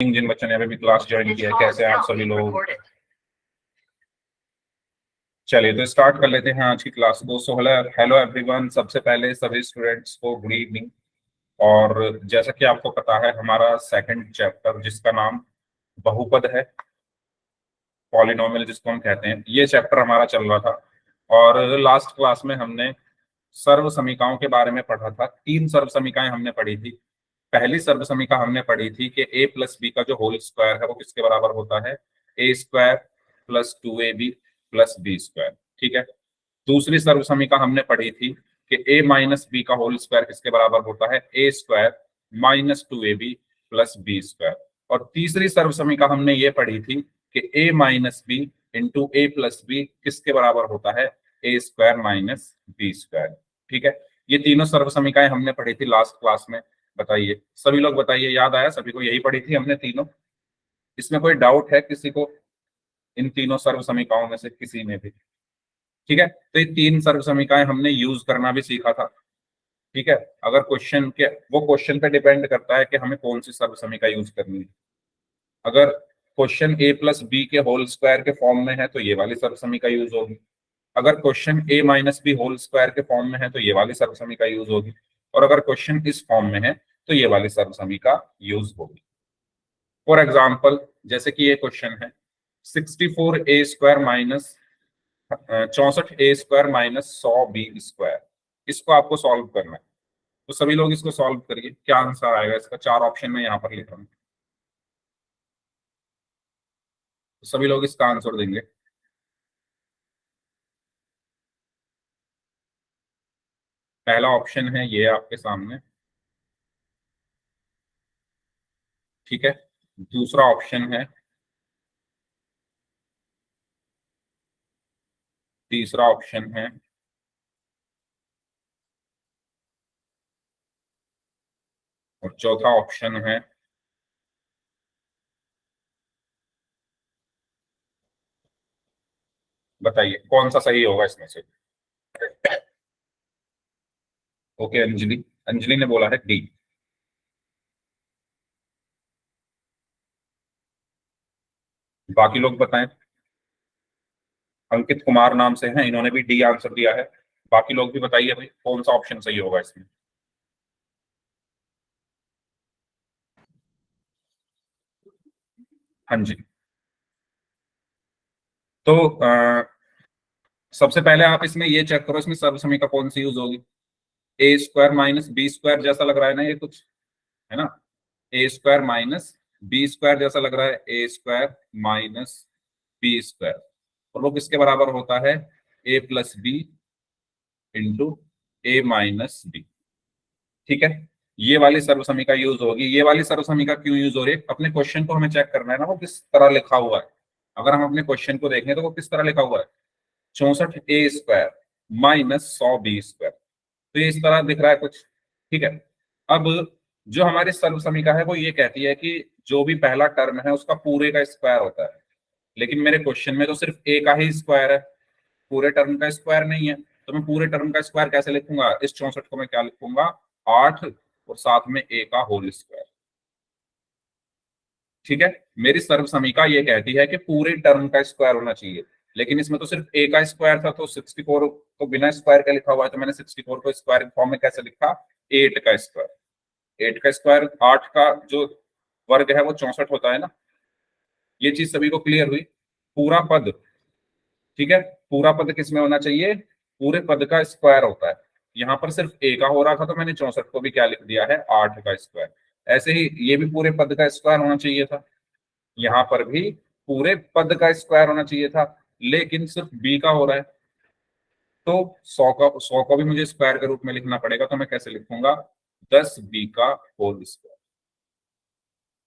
जिन बच्चों ने अभी भी क्लास ज्वाइन किया है, कैसे हैं आप सभी लोग। चलिए तो स्टार्ट कर लेते हैं आज की क्लास को। सो हेलो एवरीवन, सबसे पहले सभी स्टूडेंट्स को गुड इवनिंग। और जैसा कि आपको पता है, हमारा सेकंड चैप्टर जिसका नाम बहुपद है, पॉलिनोमियल जिसको हम कहते हैं, ये चैप्टर हमारा चल रहा था। और लास्ट क्लास में हमने सर्व समीकाओं के बारे में पढ़ा था। 3 सर्व समीकाएं हमने पढ़ी थी। पहली सर्व समीका हमने पढ़ी थी कि a प्लस बी का जो होल स्क्वायर है वो किसके बराबर होता है, ए square plus 2ab plus b square. ठीक है। दूसरी सर्व समीका हमने पढ़ी थी कि a माइनस बी का होल स्क्वायर किसके बराबर होता है, ए square minus 2ab plus b square. और तीसरी सर्व समीका हमने ये पढ़ी थी कि a minus B into A plus B किसके बराबर होता है, ए स्क्वायर माइनस बी स्क्वायर। ठीक है। ये तीनों सर्व समीकाएं हमने पढ़ी थी लास्ट क्लास में। बताइए सभी लोग, बताइए याद आया सभी को, यही पढ़ी थी हमने तीनों। इसमें कोई डाउट है किसी को इन तीनों सर्व समीकाओं में से किसी में भी? ठीक है। तो ये 3 सर्व समीकाएं हमने यूज करना भी सीखा था। ठीक है। अगर क्वेश्चन के वो क्वेश्चन पे डिपेंड करता है कि हमें कौन सी सर्व समीका यूज करनी है। अगर क्वेश्चन a प्लस बी के होल स्क्वायर के फॉर्म में है तो ये वाली सर्व समीका यूज होगी। अगर question a minus B whole square के फॉर्म में है तो ये वाली सर्व समीका यूज होगी। और अगर क्वेश्चन इस फॉर्म में है तो ये वाली सर्व समीका यूज होगी। फॉर एग्जाम्पल, जैसे कि ये क्वेश्चन है 64a square minus 64a square minus 100b square. इसको आपको सॉल्व करना है। तो सभी लोग इसको सॉल्व करिए, क्या आंसर आएगा इसका। 4 ऑप्शन में यहाँ पर लिख रहा हूँ, तो सभी लोग इसका आंसर देंगे। पहला ऑप्शन है ये आपके सामने। ठीक है। दूसरा ऑप्शन है, तीसरा ऑप्शन है, और चौथा ऑप्शन है। बताइए कौन सा सही होगा इसमें से। ओके, अंजलि अंजलि ने बोला है डी। बाकी लोग बताएं। अंकित कुमार नाम से हैं, इन्होंने भी डी आंसर दिया है। बाकी लोग भी बताइए भाई कौन सा ऑप्शन सही होगा इसमें। हाँ जी। तो सबसे पहले आप इसमें ये चेक करो, इसमें सर्व समीका कौन सी यूज होगी। ए स्क्वायर माइनस बी स्क्वायर जैसा लग रहा है ना ये कुछ, है ना। ए स्क्वायर माइनस बी स्क्वायर जैसा लग रहा है, ए स्क्वायर माइनस बी स्क्वायर। और वो किसके बराबर होता है, ए प्लस बी इंटू ए माइनस बी। ठीक है। ये वाली सर्व समीका यूज होगी। ये वाली सर्व समीका क्यों यूज हो रही है, अपने क्वेश्चन को हमें चेक करना है ना, वो किस तरह लिखा हुआ है। अगर हम अपने क्वेश्चन को देखें तो वो किस तरह लिखा हुआ है, 64a square minus 100b square. तो ये इस तरह दिख रहा है कुछ। ठीक है। अब जो हमारी सर्व समीका है वो ये कहती है कि जो भी पहला टर्म है उसका पूरे का स्क्वायर होता है। लेकिन मेरे क्वेश्चन में तो सिर्फ ए का ही स्क्वायर है, पूरे टर्म का स्क्वायर नहीं है। तो मैं पूरे टर्म का स्क्वायर कैसे लिखूंगा, इस 64 को मैं क्या लिखूंगा, 8 और साथ में ए का होल स्क्वायर। ठीक है। मेरी सर्व समीका ये कहती है कि पूरे टर्म का स्क्वायर होना चाहिए, लेकिन इसमें तो सिर्फ ए का स्क्वायर था, तो 64 तो बिना स्क्वायर का लिखा हुआ है। तो मैंने 64 को स्क्वायर फॉर्म में कैसे लिखा, 8 का स्क्वायर। 8 का स्क्वायर 8 का जो वर्ग है वो 64 होता है ना। ये चीज सभी को क्लियर हुई। पूरा पद, ठीक है, पूरा पद किस में होना चाहिए, पूरे पद का स्क्वायर होता है। यहाँ पर सिर्फ ए का हो रहा था तो मैंने 64 को भी क्या लिख दिया है, 8 का स्क्वायर। ऐसे ही ये भी पूरे पद का स्क्वायर होना चाहिए था, यहाँ पर भी पूरे पद का स्क्वायर होना चाहिए था, लेकिन सिर्फ बी का हो रहा है। तो 100 का भी मुझे स्क्वायर के रूप में लिखना पड़ेगा। तो मैं कैसे लिखूंगा, 10b का होल स्क्वायर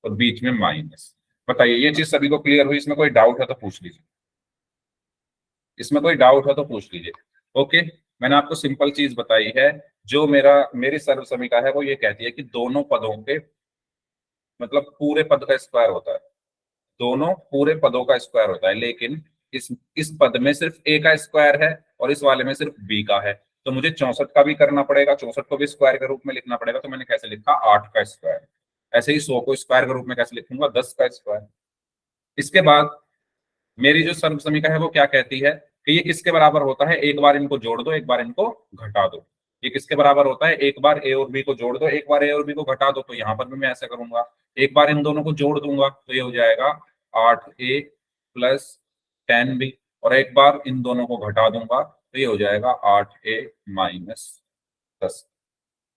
और बीच में माइनस। बताइए ये चीज सभी को क्लियर हुई। इसमें कोई डाउट है तो पूछ लीजिए, इसमें कोई डाउट है तो पूछ लीजिए। ओके। मैंने आपको सिंपल चीज बताई है। जो मेरी सर्व समीका है वो ये कहती है कि दोनों पदों के मतलब पूरे पद का स्क्वायर होता है, दोनों पूरे पदों का स्क्वायर होता है, लेकिन इस पद में सिर्फ ए का स्क्वायर है और इस वाले में सिर्फ बी का है। तो मुझे 64 का भी करना पड़ेगा, 64 को भी स्क्वायर के रूप में लिखना पड़ेगा। तो मैंने कैसे लिखा, 8 का स्क्वायर। ऐसे ही 100 को स्क्वायर के रूप में कैसे लिखूंगा, 10 का स्क्वायर। इसके बाद मेरी जो सर्व समीकरण है वो क्या कहती है कि ये किसके बराबर होता है, एक बार इनको जोड़ दो एक बार इनको घटा दो। ये किसके बराबर होता है, एक बार ए और बी को जोड़ दो एक बार ए और बी को घटा दो। तो यहाँ पर भी मैं ऐसे करूंगा, एक बार इन दोनों को जोड़ दूंगा तो ये हो जाएगा 8a प्लस 10b, और एक बार इन दोनों को घटा दूंगा तो ये हो जाएगा 8a माइनस 10।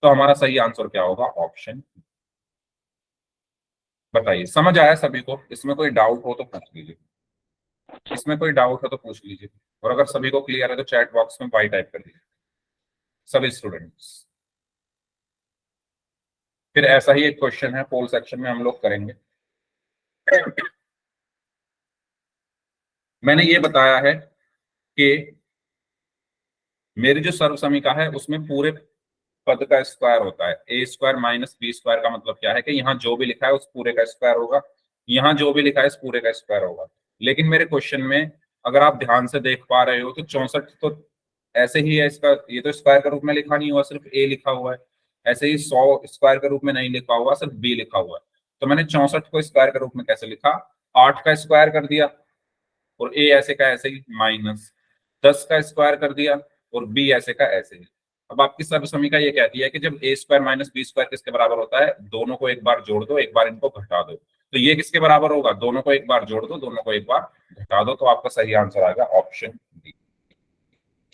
तो हमारा सही आंसर क्या होगा, ऑप्शन। बताइए समझ आया सभी को, इसमें कोई डाउट हो तो पूछ लीजिए, इसमें कोई डाउट हो तो पूछ लीजिए। और अगर सभी को क्लियर है तो चैट बॉक्स में वाई टाइप कर दीजिए सभी स्टूडेंट्स। फिर ऐसा ही एक क्वेश्चन है पोल सेक्शन में हम लोग करेंगे। मैंने ये बताया है कि मेरी जो सर्व समीकरण है उसमें पूरे पद का स्क्वायर होता है। ए स्क्वायर माइनस बी स्क्वायर का मतलब क्या है कि यहाँ जो भी लिखा है उस पूरे का स्क्वायर होगा, यहाँ जो भी लिखा है इस पूरे का स्क्वायर होगा। लेकिन मेरे क्वेश्चन में अगर आप ध्यान से देख पा रहे हो तो 64 तो ऐसे ही है, इसका ये तो स्क्वायर के रूप में लिखा नहीं हुआ, सिर्फ ए लिखा हुआ है। ऐसे ही 100 स्क्वायर के रूप में नहीं लिखा हुआ, सिर्फ बी लिखा हुआ है। तो मैंने 64 को स्क्वायर के रूप में कैसे लिखा, 8 का स्क्वायर कर दिया और ए ऐसे का ऐसे ही माइनस 10 का स्क्वायर कर दिया और बी ऐसे का ऐसे ही। अब आपकी सर्व समीकरण ये कहती है कि जब ए स्क्वायर माइनस बी स्क्वायर किसके बराबर होता है, दोनों को एक बार जोड़ दो एक बार इनको घटा दो। तो ये किसके बराबर होगा, दोनों को एक बार जोड़ दो दोनों को एक बार घटा दो। तो आपका सही आंसर आएगा ऑप्शन डी।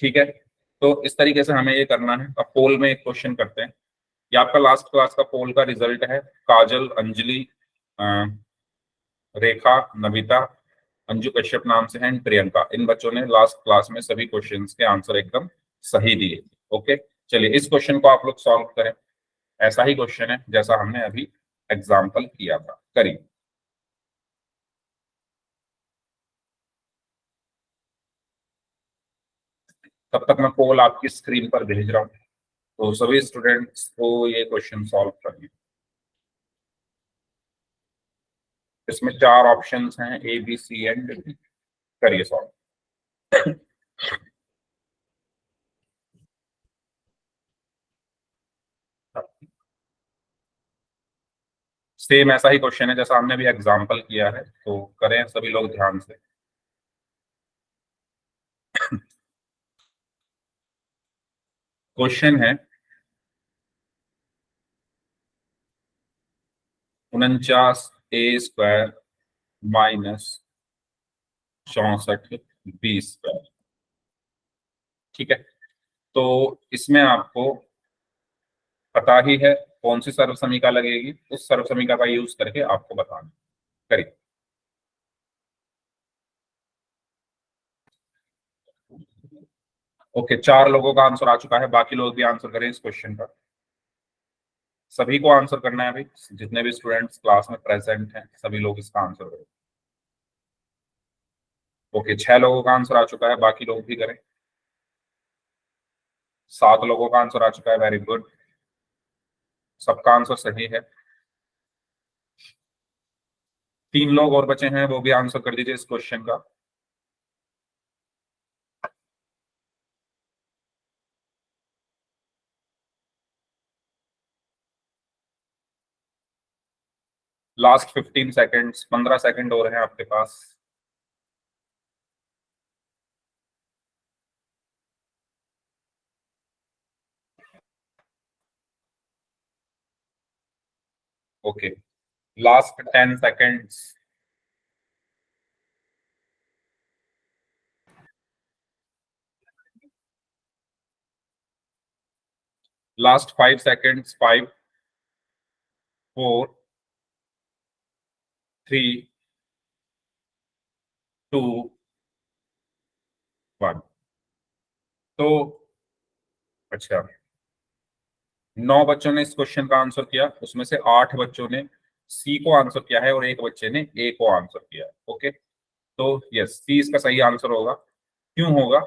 ठीक है, तो इस तरीके से हमें ये करना है। अब पोल में एक क्वेश्चन करते हैं। ये आपका लास्ट क्लास का पोल का रिजल्ट है। काजल, अंजलि, रेखा, नविता, अंजू कश्यप नाम से हैं, प्रियंका, इन बच्चों ने लास्ट क्लास में सभी क्वेश्चंस के आंसर एकदम सही दिए। ओके, चलिए इस क्वेश्चन को आप लोग सॉल्व करें। ऐसा ही क्वेश्चन है जैसा हमने अभी एग्जाम्पल किया था, करिए। तब तक मैं पोल आपकी स्क्रीन पर भेज रहा हूँ, तो सभी स्टूडेंट्स को ये क्वेश्चन सॉल्व करिए। इसमें 4 ऑप्शंस हैं, A B C and D. करिए सॉल्व। सेम ऐसा ही क्वेश्चन है जैसा हमने अभी एग्जाम्पल किया है, तो करें सभी लोग ध्यान से। क्वेश्चन है 49 ए स्क्वायर माइनस 64 बी स्क्वायर। ठीक है, तो इसमें आपको पता ही है कौन सी सर्व समीकरण लगेगी, उस सर्व समीकरण का यूज करके आपको बताना। करिए। ओके, 4 लोगों का आंसर आ चुका है, बाकी लोग भी आंसर करें इस क्वेश्चन का। सभी को आंसर करना है भाई, जितने भी स्टूडेंट्स क्लास में प्रेजेंट हैं सभी लोग इसका आंसर करें। ओके, 6 लोगों का आंसर आ चुका है, बाकी लोग भी करें। 7 लोगों का आंसर आ चुका है, वेरी गुड, सबका आंसर सही है। 3 लोग और बचे हैं, वो भी आंसर कर दीजिए इस क्वेश्चन का। लास्ट 15 सेकेंड्स, 15 सेकेंड और हैं आपके पास। Okay, last 10 seconds. Last 5 seconds, 5 4 3 2 1। तो अच्छा, 9 बच्चों ने इस क्वेश्चन का आंसर किया, उसमें से 8 बच्चों ने सी को आंसर किया है और एक बच्चे ने ए को आंसर किया है। ओके, तो यस, सी इसका सही आंसर होगा। क्यों होगा,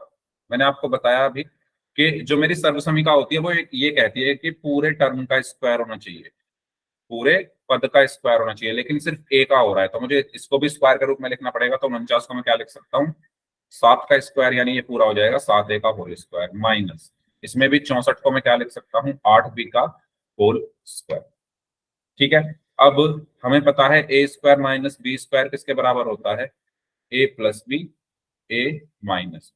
मैंने आपको बताया अभी कि जो मेरी सर्व समीकरण होती है वो ये कहती है कि पूरे टर्म का स्क्वायर होना चाहिए, पूरे पद का स्क्वायर होना चाहिए, लेकिन सिर्फ ए का हो रहा है, तो मुझे इसको भी स्क्वायर के रूप में लिखना पड़ेगा। तो 49 को मैं क्या लिख सकता हूँ, 7 का स्क्वायर, यानी ये पूरा हो जाएगा 7 ए का होल स्क्वायर माइनस, इसमें भी 64 को मैं क्या लिख सकता हूँ, 8 बी का होल स्क्वायर। ठीक है, अब हमें पता है ए स्क्वायर माइनस बी स्क्वायर किसके बराबर होता है, ए प्लस बी, ए माइनस,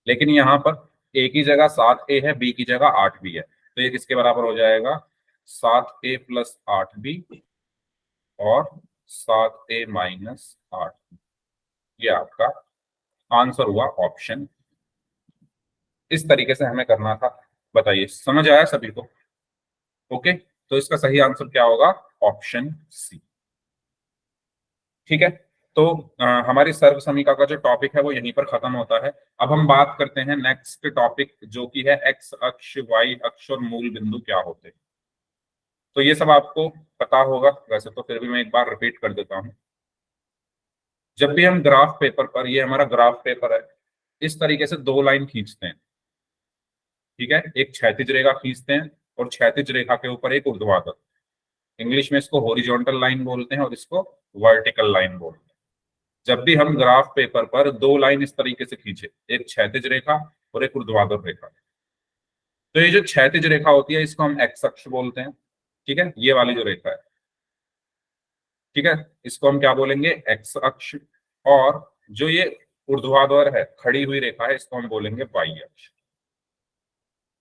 लेकिन यहाँ पर ए की जगह 7 ए है, बी की जगह 8 बी है, तो ये किसके बराबर हो जाएगा, 7 ए प्लस 8 बी और 7 ए माइनस 8। ये आपका आंसर हुआ ऑप्शन। इस तरीके से हमें करना था। बताइए समझ आया सभी को? ओके, तो इसका सही आंसर क्या होगा, ऑप्शन सी। ठीक है, तो हमारी सर्व समीकरण का जो टॉपिक है वो यहीं पर खत्म होता है। अब हम बात करते हैं नेक्स्ट टॉपिक, जो कि है एक्स अक्ष, वाई अक्ष और मूल बिंदु क्या होते हैं। तो ये सब आपको पता होगा वैसे, तो फिर भी मैं एक बार रिपीट कर देता हूं। जब भी हम ग्राफ पेपर पर, ये हमारा ग्राफ पेपर है, इस तरीके से दो लाइन खींचते हैं, ठीक है, एक क्षैतिज रेखा खींचते हैं और क्षैतिज रेखा के ऊपर एक ऊर्ध्वाधर, इंग्लिश में इसको हॉरिजॉन्टल लाइन बोलते हैं और इसको वर्टिकल लाइन बोलते हैं। जब भी हम ग्राफ पेपर पर दो लाइन इस तरीके से खींचे, एक क्षैतिज रेखा और एक ऊर्ध्वाधर रेखा, तो ये जो क्षैतिज रेखा होती है इसको हम एक्स अक्ष बोलते हैं, ठीक है, ये वाली जो रेखा है, ठीक है, इसको हम क्या बोलेंगे, एक्स अक्ष। और जो ये ऊर्ध्वाधर है, खड़ी हुई रेखा है, इसको हम बोलेंगे वाई अक्ष।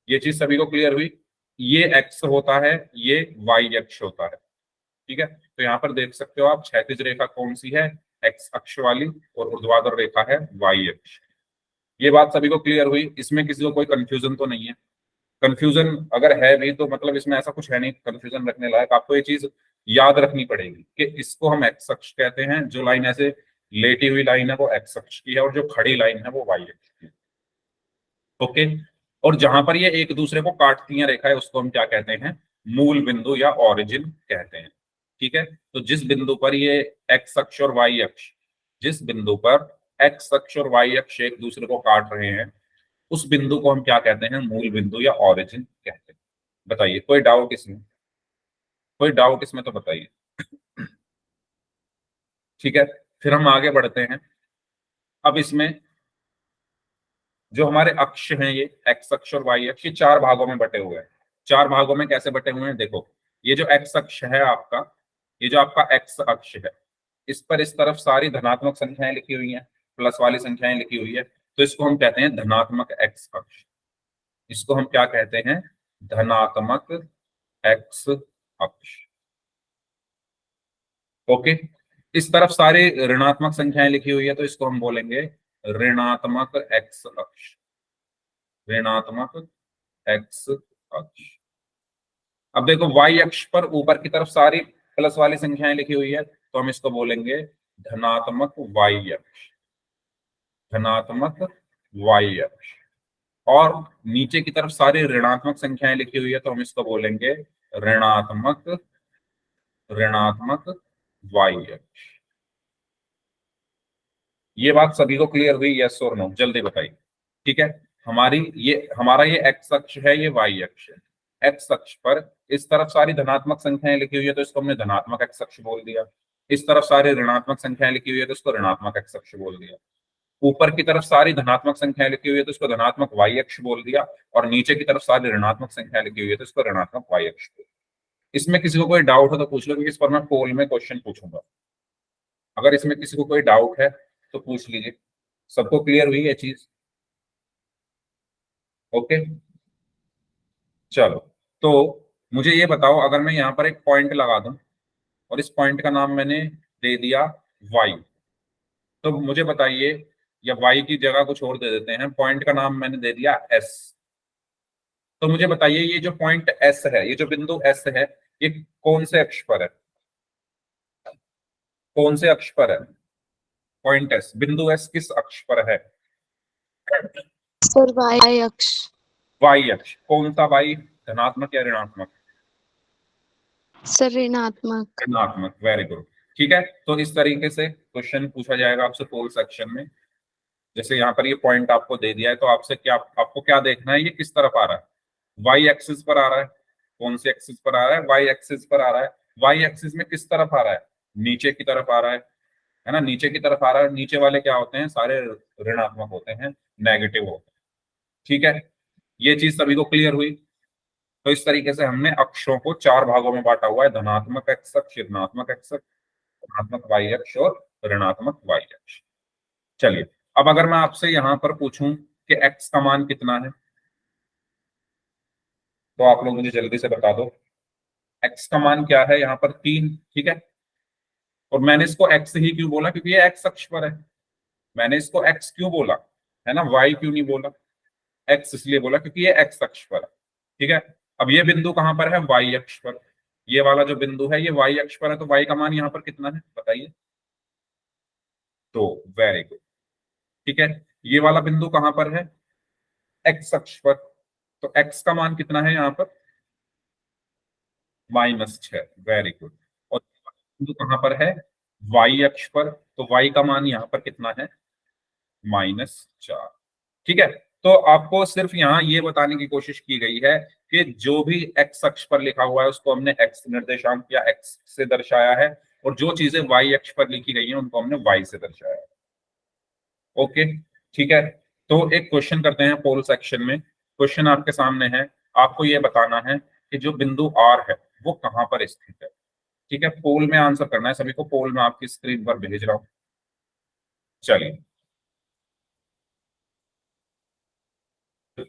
ये चीज सभी को क्लियर हुई? ये एक्स होता है, ये वाई अक्ष होता है, ठीक है। तो यहाँ पर देख सकते हो आप, क्षैतिज रेखा कौन सी है, एक्स अक्ष वाली, और ऊर्ध्वाधर रेखा है वाई अक्ष। ये बात सभी को क्लियर हुई? इसमें किसी को कोई कंफ्यूजन तो नहीं है? कंफ्यूजन अगर है भी तो मतलब इसमें ऐसा कुछ है नहीं कंफ्यूजन रखने लायक। आपको ये चीज याद रखनी पड़ेगी कि इसको हम एक्स अक्ष कहते हैं, जो लाइन ऐसे लेटी हुई लाइन है वो एक्स अक्ष की है, और जो खड़ी लाइन है वो वाई अक्ष की है। ओके, और जहां पर ये एक दूसरे को काटती हैं रेखाएं, उसको हम क्या कहते हैं, मूल बिंदु या ओरिजिन कहते हैं, ठीक है। तो जिस बिंदु पर ये एक्स अक्ष और वाई अक्ष, जिस बिंदु पर एक्स अक्ष और वाई अक्ष एक दूसरे को काट रहे हैं, उस बिंदु को हम क्या कहते हैं, मूल बिंदु या ओरिजिन कहते हैं। बताइए कोई डाउट इसमें? कोई डाउट इसमें तो बताइए। ठीक है, फिर हम आगे बढ़ते हैं। अब इसमें जो हमारे अक्ष हैं, ये एक्स अक्ष और वाई अक्ष, ये चार भागों में बटे हुए हैं। चार भागों में कैसे बटे हुए हैं, देखो, ये जो एक्स अक्ष है आपका, ये जो आपका एक्स अक्ष है, इस पर इस तरफ सारी धनात्मक संख्याएं लिखी हुई हैं, प्लस वाली संख्याएं लिखी हुई है, तो इसको हम कहते हैं धनात्मक एक्स अक्ष। इसको हम क्या कहते हैं, धनात्मक एक्स अक्ष। ओके, इस तरफ सारी ऋणात्मक संख्याएं लिखी हुई है, तो इसको हम बोलेंगे ऋणात्मक एक्स अक्ष, ऋणात्मक एक्स अक्ष। अब देखो, वाई अक्ष पर ऊपर की तरफ सारी प्लस वाली संख्याएं लिखी हुई है, तो हम इसको बोलेंगे धनात्मक वाई अक्ष, धनात्मक वाई अक्ष। और नीचे की तरफ सारी ऋणात्मक संख्याएं लिखी हुई है, तो हम इसको बोलेंगे ऋणात्मक, ऋणात्मक वाई अक्ष। ये बात सभी को क्लियर हुई, यस और नो, जल्दी बताइए। ठीक है, हमारा ये एक्स अक्ष है, ये वाई अक्ष है। एक्स अक्ष पर इस तरफ सारी धनात्मक संख्याएं लिखी हुई है, तो इसको हमने धनात्मक एक्स अक्ष बोल दिया। इस तरफ सारी ऋणात्मक संख्याएं लिखी हुई है, तो इसको ऋणात्मक एक्स अक्ष बोल दिया। ऊपर की तरफ सारी धनात्मक संख्याएं लिखी हुई है, तो इसको धनात्मक वाई अक्ष बोल दिया। और नीचे की तरफ सारी ऋणात्मक संख्याएं लिखी हुई है, तो इसको ऋणात्मक वाई अक्ष बोल दिया। इसमें किसी को कोई डाउट हो तो पूछ लो, क्योंकि इस पर मैं पोल में क्वेश्चन पूछूंगा। अगर इसमें किसी को कोई डाउट है तो पूछ लीजिए। सबको क्लियर हुई ये चीज? ओके, चलो, तो मुझे ये बताओ, अगर मैं यहाँ पर एक पॉइंट लगा दूं और इस पॉइंट का नाम मैंने दे दिया वाई, तो मुझे बताइए, या वाई की जगह कुछ और दे देते हैं, पॉइंट का नाम मैंने दे दिया एस, तो मुझे बताइए ये जो पॉइंट एस है, ये जो बिंदु एस है, ये कौन से अक्ष पर है, कौन से अक्ष पर है? पॉइंट एस, बिंदु एस किस अक्ष पर है? सर वाई अक्ष। वाई अक्ष। कौन सा वाई, धनात्मक या ऋणात्मक? सर ऋणात्मक। ऋणात्मक, वेरी गुड। ठीक है, तो इस तरीके से क्वेश्चन पूछा जाएगा आपसे पोल सेक्शन में। जैसे यहाँ पर ये पॉइंट आपको दे दिया है, तो आपसे क्या, आपको क्या देखना है, ये किस तरफ आ रहा है, वाई एक्सिस पर आ रहा है। कौन से एक्सिस पर आ रहा है? वाई एक्सिस पर आ रहा है। वाई एक्सिस में किस तरफ आ रहा है? नीचे की तरफ आ रहा है ना, नीचे की तरफ आ रहा है। नीचे वाले क्या होते हैं, सारे ऋणात्मक होते हैं, नेगेटिव होते हैं। ठीक है, ये चीज सभी को क्लियर हुई? तो इस तरीके से हमने अक्षों को चार भागों में बांटा हुआ है, धनात्मक एक्स अक्ष, ऋणात्मक एक्स अक्ष, धनात्मक वाई अक्ष और ऋणात्मक वाई अक्ष। चलिए, अब अगर मैं आपसे यहां पर पूछूं कि एक्स का मान कितना है, तो आप लोग मुझे जल्दी से बता दो। एक्स का मान क्या है यहाँ पर? 3, ठीक है। और मैंने इसको एक्स ही क्यों बोला? क्योंकि ये एक्स अक्ष पर है। मैंने इसको एक्स क्यों बोला, है ना, वाई क्यों नहीं बोला? एक्स इसलिए बोला क्योंकि ये एक्स अक्ष पर है, ठीक है। अब ये बिंदु कहां पर है? वाई अक्ष पर। ये वाला जो बिंदु है ये वाई अक्ष पर है, तो वाई का मान यहाँ पर कितना है बताइए? तो वेरी गुड, ठीक है। ये वाला बिंदु कहां पर है? एक्स अक्ष पर। तो एक्स का मान कितना है यहाँ पर? -6, वेरी गुड। और बिंदु कहां पर है? वाई अक्ष पर। तो वाई का मान यहाँ पर कितना है? -4, ठीक है। तो आपको सिर्फ यहाँ ये बताने की कोशिश की गई है कि जो भी एक्स अक्ष पर लिखा हुआ है उसको हमने एक्स निर्देशांक या एक्स से दर्शाया है, और जो चीजें वाई अक्ष पर लिखी गई हैं उनको हमने वाई से दर्शाया है। ओके, ठीक है। तो एक क्वेश्चन करते हैं पोल सेक्शन में। क्वेश्चन आपके सामने है, आपको ये बताना है कि जो बिंदु आर है वो कहां पर स्थित है, ठीक है। पोल में आंसर करना है सभी को, पोल में आपकी स्क्रीन पर भेज रहा हूं। चलिए,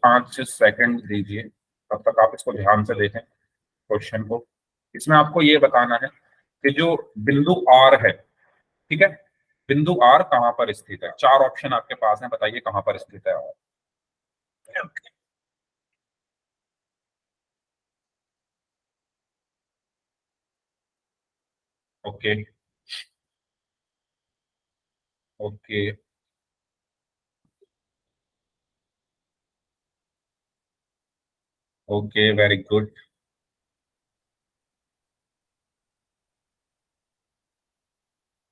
5 सेकंड दीजिए, तब तक आप इसको ध्यान से देखें क्वेश्चन को। इसमें आपको ये बताना है कि जो बिंदु आर है, ठीक है, बिंदु आर कहां पर स्थित है। चार ऑप्शन आपके पास हैं, बताइए कहां पर स्थित है R. Okay, okay, okay, very good.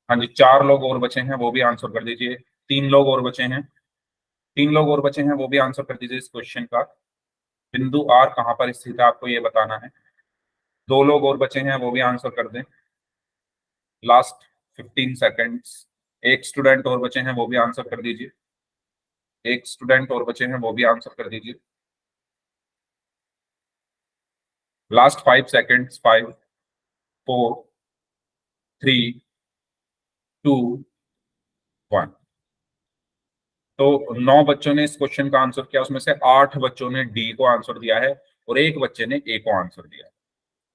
हाँ जी, 4 लोग और बचे हैं, वो भी आंसर कर दीजिए। 3 लोग और बचे हैं, 3 लोग और बचे हैं, वो भी आंसर कर दीजिए इस क्वेश्चन का। बिंदु आर कहां पर स्थित है आपको ये बताना है। 2 लोग और बचे हैं, वो भी आंसर कर दें। Last 15 seconds. एक स्टूडेंट और बचे हैं, वो भी आंसर कर दीजिए। एक स्टूडेंट और बचे हैं, वो भी आंसर कर दीजिए। Last 5 seconds. 5, 4, 3, 2, 1। तो 9 बच्चों ने इस क्वेश्चन का आंसर किया, उसमें से 8 बच्चों ने डी को आंसर दिया है और एक बच्चे ने ए को आंसर दिया है,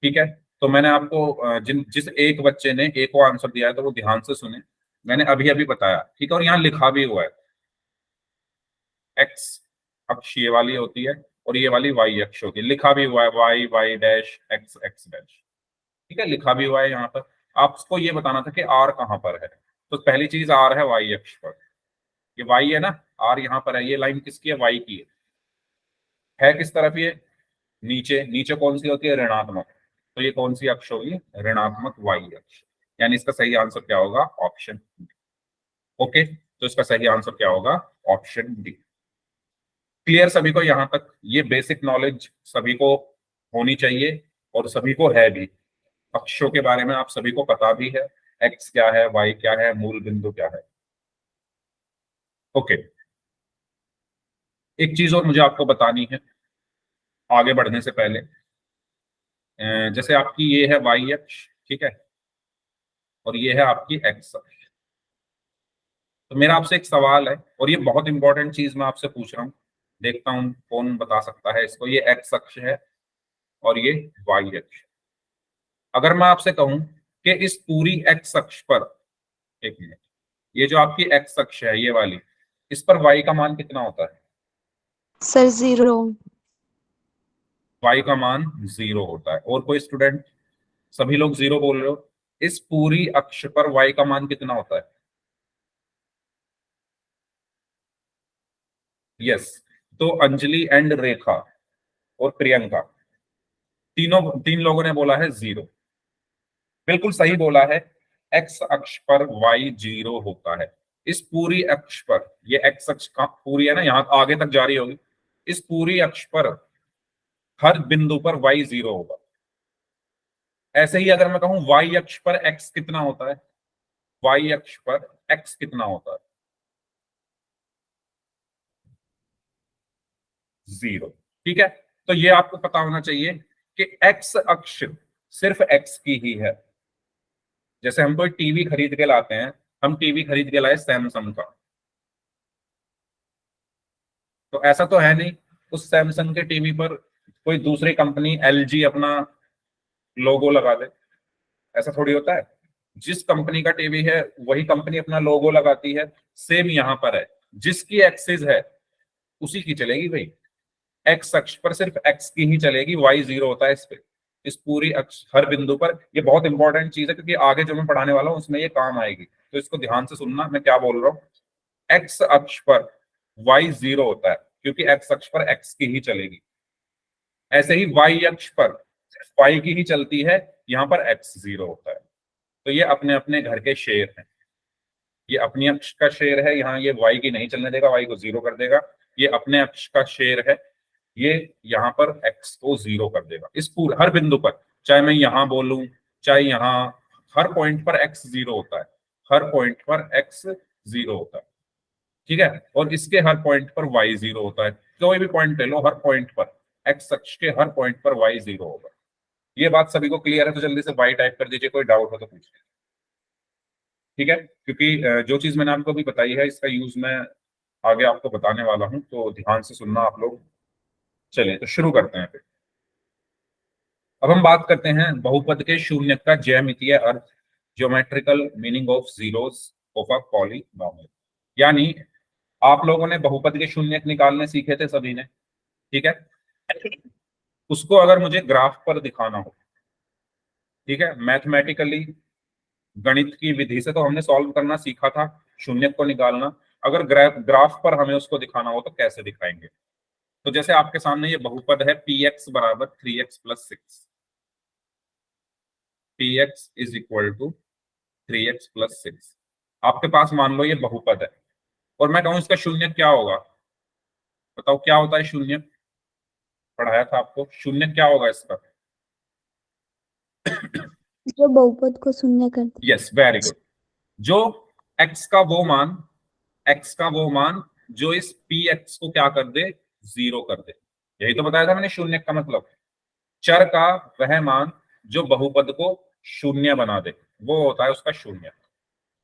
ठीक है। तो मैंने आपको जिस एक बच्चे ने ए को आंसर दिया है, तो वो ध्यान से सुने। मैंने अभी अभी बताया, ठीक है, और यहाँ लिखा भी हुआ है। एक्स अक्ष ये वाली होती है और ये वाली वाई अक्ष होती है, लिखा भी हुआ है Y Y dash X X dash, ठीक है, लिखा भी हुआ है यहाँ पर। आपको ये बताना था कि आर कहाँ पर है। तो पहली चीज, आर है वाई अक्ष पर, ये वाई है ना, आर यहाँ पर है। ये लाइन किसकी है? वाई की है किस तरफ ये? नीचे। नीचे कौन सी होती है? ऋणात्मक। तो ये कौन सी अक्ष होगी? ऋणात्मक वाई अक्ष। यानी इसका सही आंसर क्या होगा? ऑप्शन। ओके, तो इसका सही आंसर क्या होगा? Option D. क्लियर सभी को यहां तक? ये बेसिक नॉलेज सभी को होनी चाहिए, और सभी को है भी। अक्षों के बारे में आप सभी को पता भी है, एक्स क्या है, वाई क्या है, मूल बिंदु क्या है। ओके, एक चीज और मुझे आपको बतानी है आगे बढ़ने से पहले। जैसे आपकी ये है वाई अक्ष, ठीक है, और ये है आपकी एक्स अक्ष। तो मेरा आपसे एक सवाल है, और ये बहुत इंपॉर्टेंट चीज मैं आपसे पूछ रहा हूँ, देखता हूँ कौन बता सकता है इसको। ये एक्स अक्ष है और ये वाई अक्ष। अगर मैं आपसे कहूं कि इस पूरी एक्स अक्ष पर, एक मिनट, ये जो आपकी एक्स अक्ष है ये वाली, इस पर वाई का मान कितना होता है? सर 0। वाई का मान 0 होता है। और कोई स्टूडेंट? सभी लोग 0 बोल रहे हो। इस पूरी अक्ष पर वाई का मान कितना होता है? यस। तो अंजलि एंड रेखा और प्रियंका, तीनों 3 लोगों ने बोला है 0। बिल्कुल सही बोला है। एक्स अक्ष पर वाई 0 होता है। इस पूरी अक्ष पर, ये एक्स अक्ष का पूरी है ना, यहां आगे तक जारी होगी। इस पूरी अक्ष पर हर बिंदु पर वाई 0 होगा। ऐसे ही अगर मैं कहूं वाई अक्ष पर एक्स कितना होता है, वाई अक्ष पर एक्स कितना होता है? 0, ठीक है। तो ये आपको पता होना चाहिए कि एक्स अक्ष सिर्फ एक्स की ही है। जैसे हम कोई टीवी खरीद के लाते हैं, हम टीवी खरीद के लाए सैमसंग का, तो ऐसा तो है नहीं उस सैमसंग के टीवी पर कोई दूसरी कंपनी एलजी अपना लोगो लगा दे, ऐसा थोड़ी होता है। जिस कंपनी का टीवी है वही कंपनी अपना लोगो लगाती है। सेम यहां पर है, जिसकी एक्सिस है उसी की चलेगी भाई। एक्स अक्ष पर सिर्फ एक्स की ही चलेगी, वाई जीरो होता है इस पे, इस पूरी अक्ष हर बिंदु पर। ये बहुत इंपॉर्टेंट चीज है क्योंकि आगे जो मैं पढ़ाने वाला हूँ उसमें ये काम आएगी, तो इसको ध्यान से सुनना मैं क्या बोल रहा हूँ। एक्स अक्ष पर वाई जीरो होता है क्योंकि एक्स अक्ष पर एक्स की ही चलेगी। ऐसे ही वाई अक्ष पर सिर्फ वाई की ही चलती है, यहां पर एक्स जीरो होता है। तो ये अपने अपने घर के शेर हैं। ये अपनी अक्ष का शेर है, यहाँ ये वाई की नहीं चलने देगा, वाई को जीरो कर देगा। ये अपने अक्ष का शेर है, ये यहाँ पर एक्स को जीरो कर देगा इस पूरे हर बिंदु पर। चाहे मैं यहां बोलूं चाहे यहाँ, हर पॉइंट पर एक्स जीरो होता है, हर पॉइंट पर एक्स जीरो होता है। ठीक है, और इसके हर पॉइंट पर वाई जीरो होता है। कोई भी पॉइंट ले लो, हर पॉइंट पर एक्स अक्ष के हर पॉइंट पर वाई जीरो होगा। ये बात सभी को क्लियर है? तो जल्दी से वाई टाइप कर दीजिए, कोई डाउट हो तो पूछिए। ठीक है, क्योंकि जो चीज मैंने आपको अभी बताई है इसका यूज मैं आगे आपको बताने वाला हूं, तो ध्यान से सुनना आप लोग। चलिए तो शुरू करते हैं फिर। अब हम बात करते हैं बहुपद के शून्य का ज्यामितीय अर्थ, geometrical meaning of zeros of a polynomial. यानी आप लोगों ने बहुपद के शून्य निकालने सीखे थे सभी ने, ठीक है। उसको अगर मुझे ग्राफ पर दिखाना हो, ठीक है, मैथमेटिकली गणित की विधि से तो हमने सॉल्व करना सीखा था शून्य को निकालना। अगर ग्राफ पर हमें उसको दिखाना हो तो कैसे दिखाएंगे? तो जैसे आपके सामने ये बहुपद है पी एक्स बराबर 3x+6, P X is equal to 3x+6। आपके पास मान लो ये बहुपद है और मैं कहूं इसका शून्य क्या होगा? बताओ क्या होता है शून्य? पढ़ाया था आपको, शून्य क्या होगा इसका? जो बहुपद को शून्य कर दे। Yes, very good. जो x का वो मान, x का वो मान जो इस पी एक्स को क्या कर दे? जीरो कर दे। यही तो बताया था मैंने शून्य का मतलब, चर का वह मान जो बहुपद को शून्य बना दे, वो होता है उसका शून्य।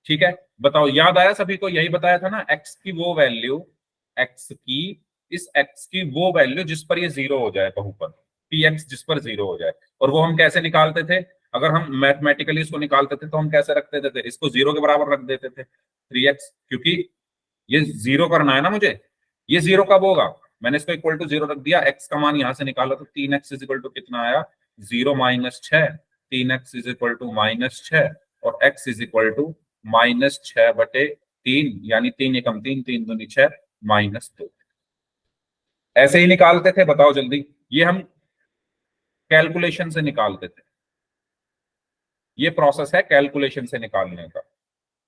ठीक है, बताओ याद आया सभी को? यही बताया था ना, x की वो वैल्यू, x की इस x की वो वैल्यू जिस पर ये जीरो हो जाए, बहुपद पी एक्स जिस पर जीरो हो जाए। और वो हम कैसे निकालते थे? अगर हम मैथमेटिकली इसको निकालते थे तो हम कैसे रखते थे? इसको जीरो के बराबर रख देते थे 3x, क्योंकि ये जीरो करना है ना मुझे। ये जीरो कब होगा? मैंने इसको इक्वल टू जीरो रख दिया, एक्स का मान यहां से निकाला तो 3x इज इक्वल टू कितना आया? 0-6। 3x इज इक्वल टू -6 और x इज इक्वल टू -6/3, यानी 3 एकम 3, 3 दूनी 6, -2। ऐसे ही निकालते थे, बताओ जल्दी। ये हम कैलकुलेशन से निकालते थे, ये प्रोसेस है कैलकुलेशन से निकालने का।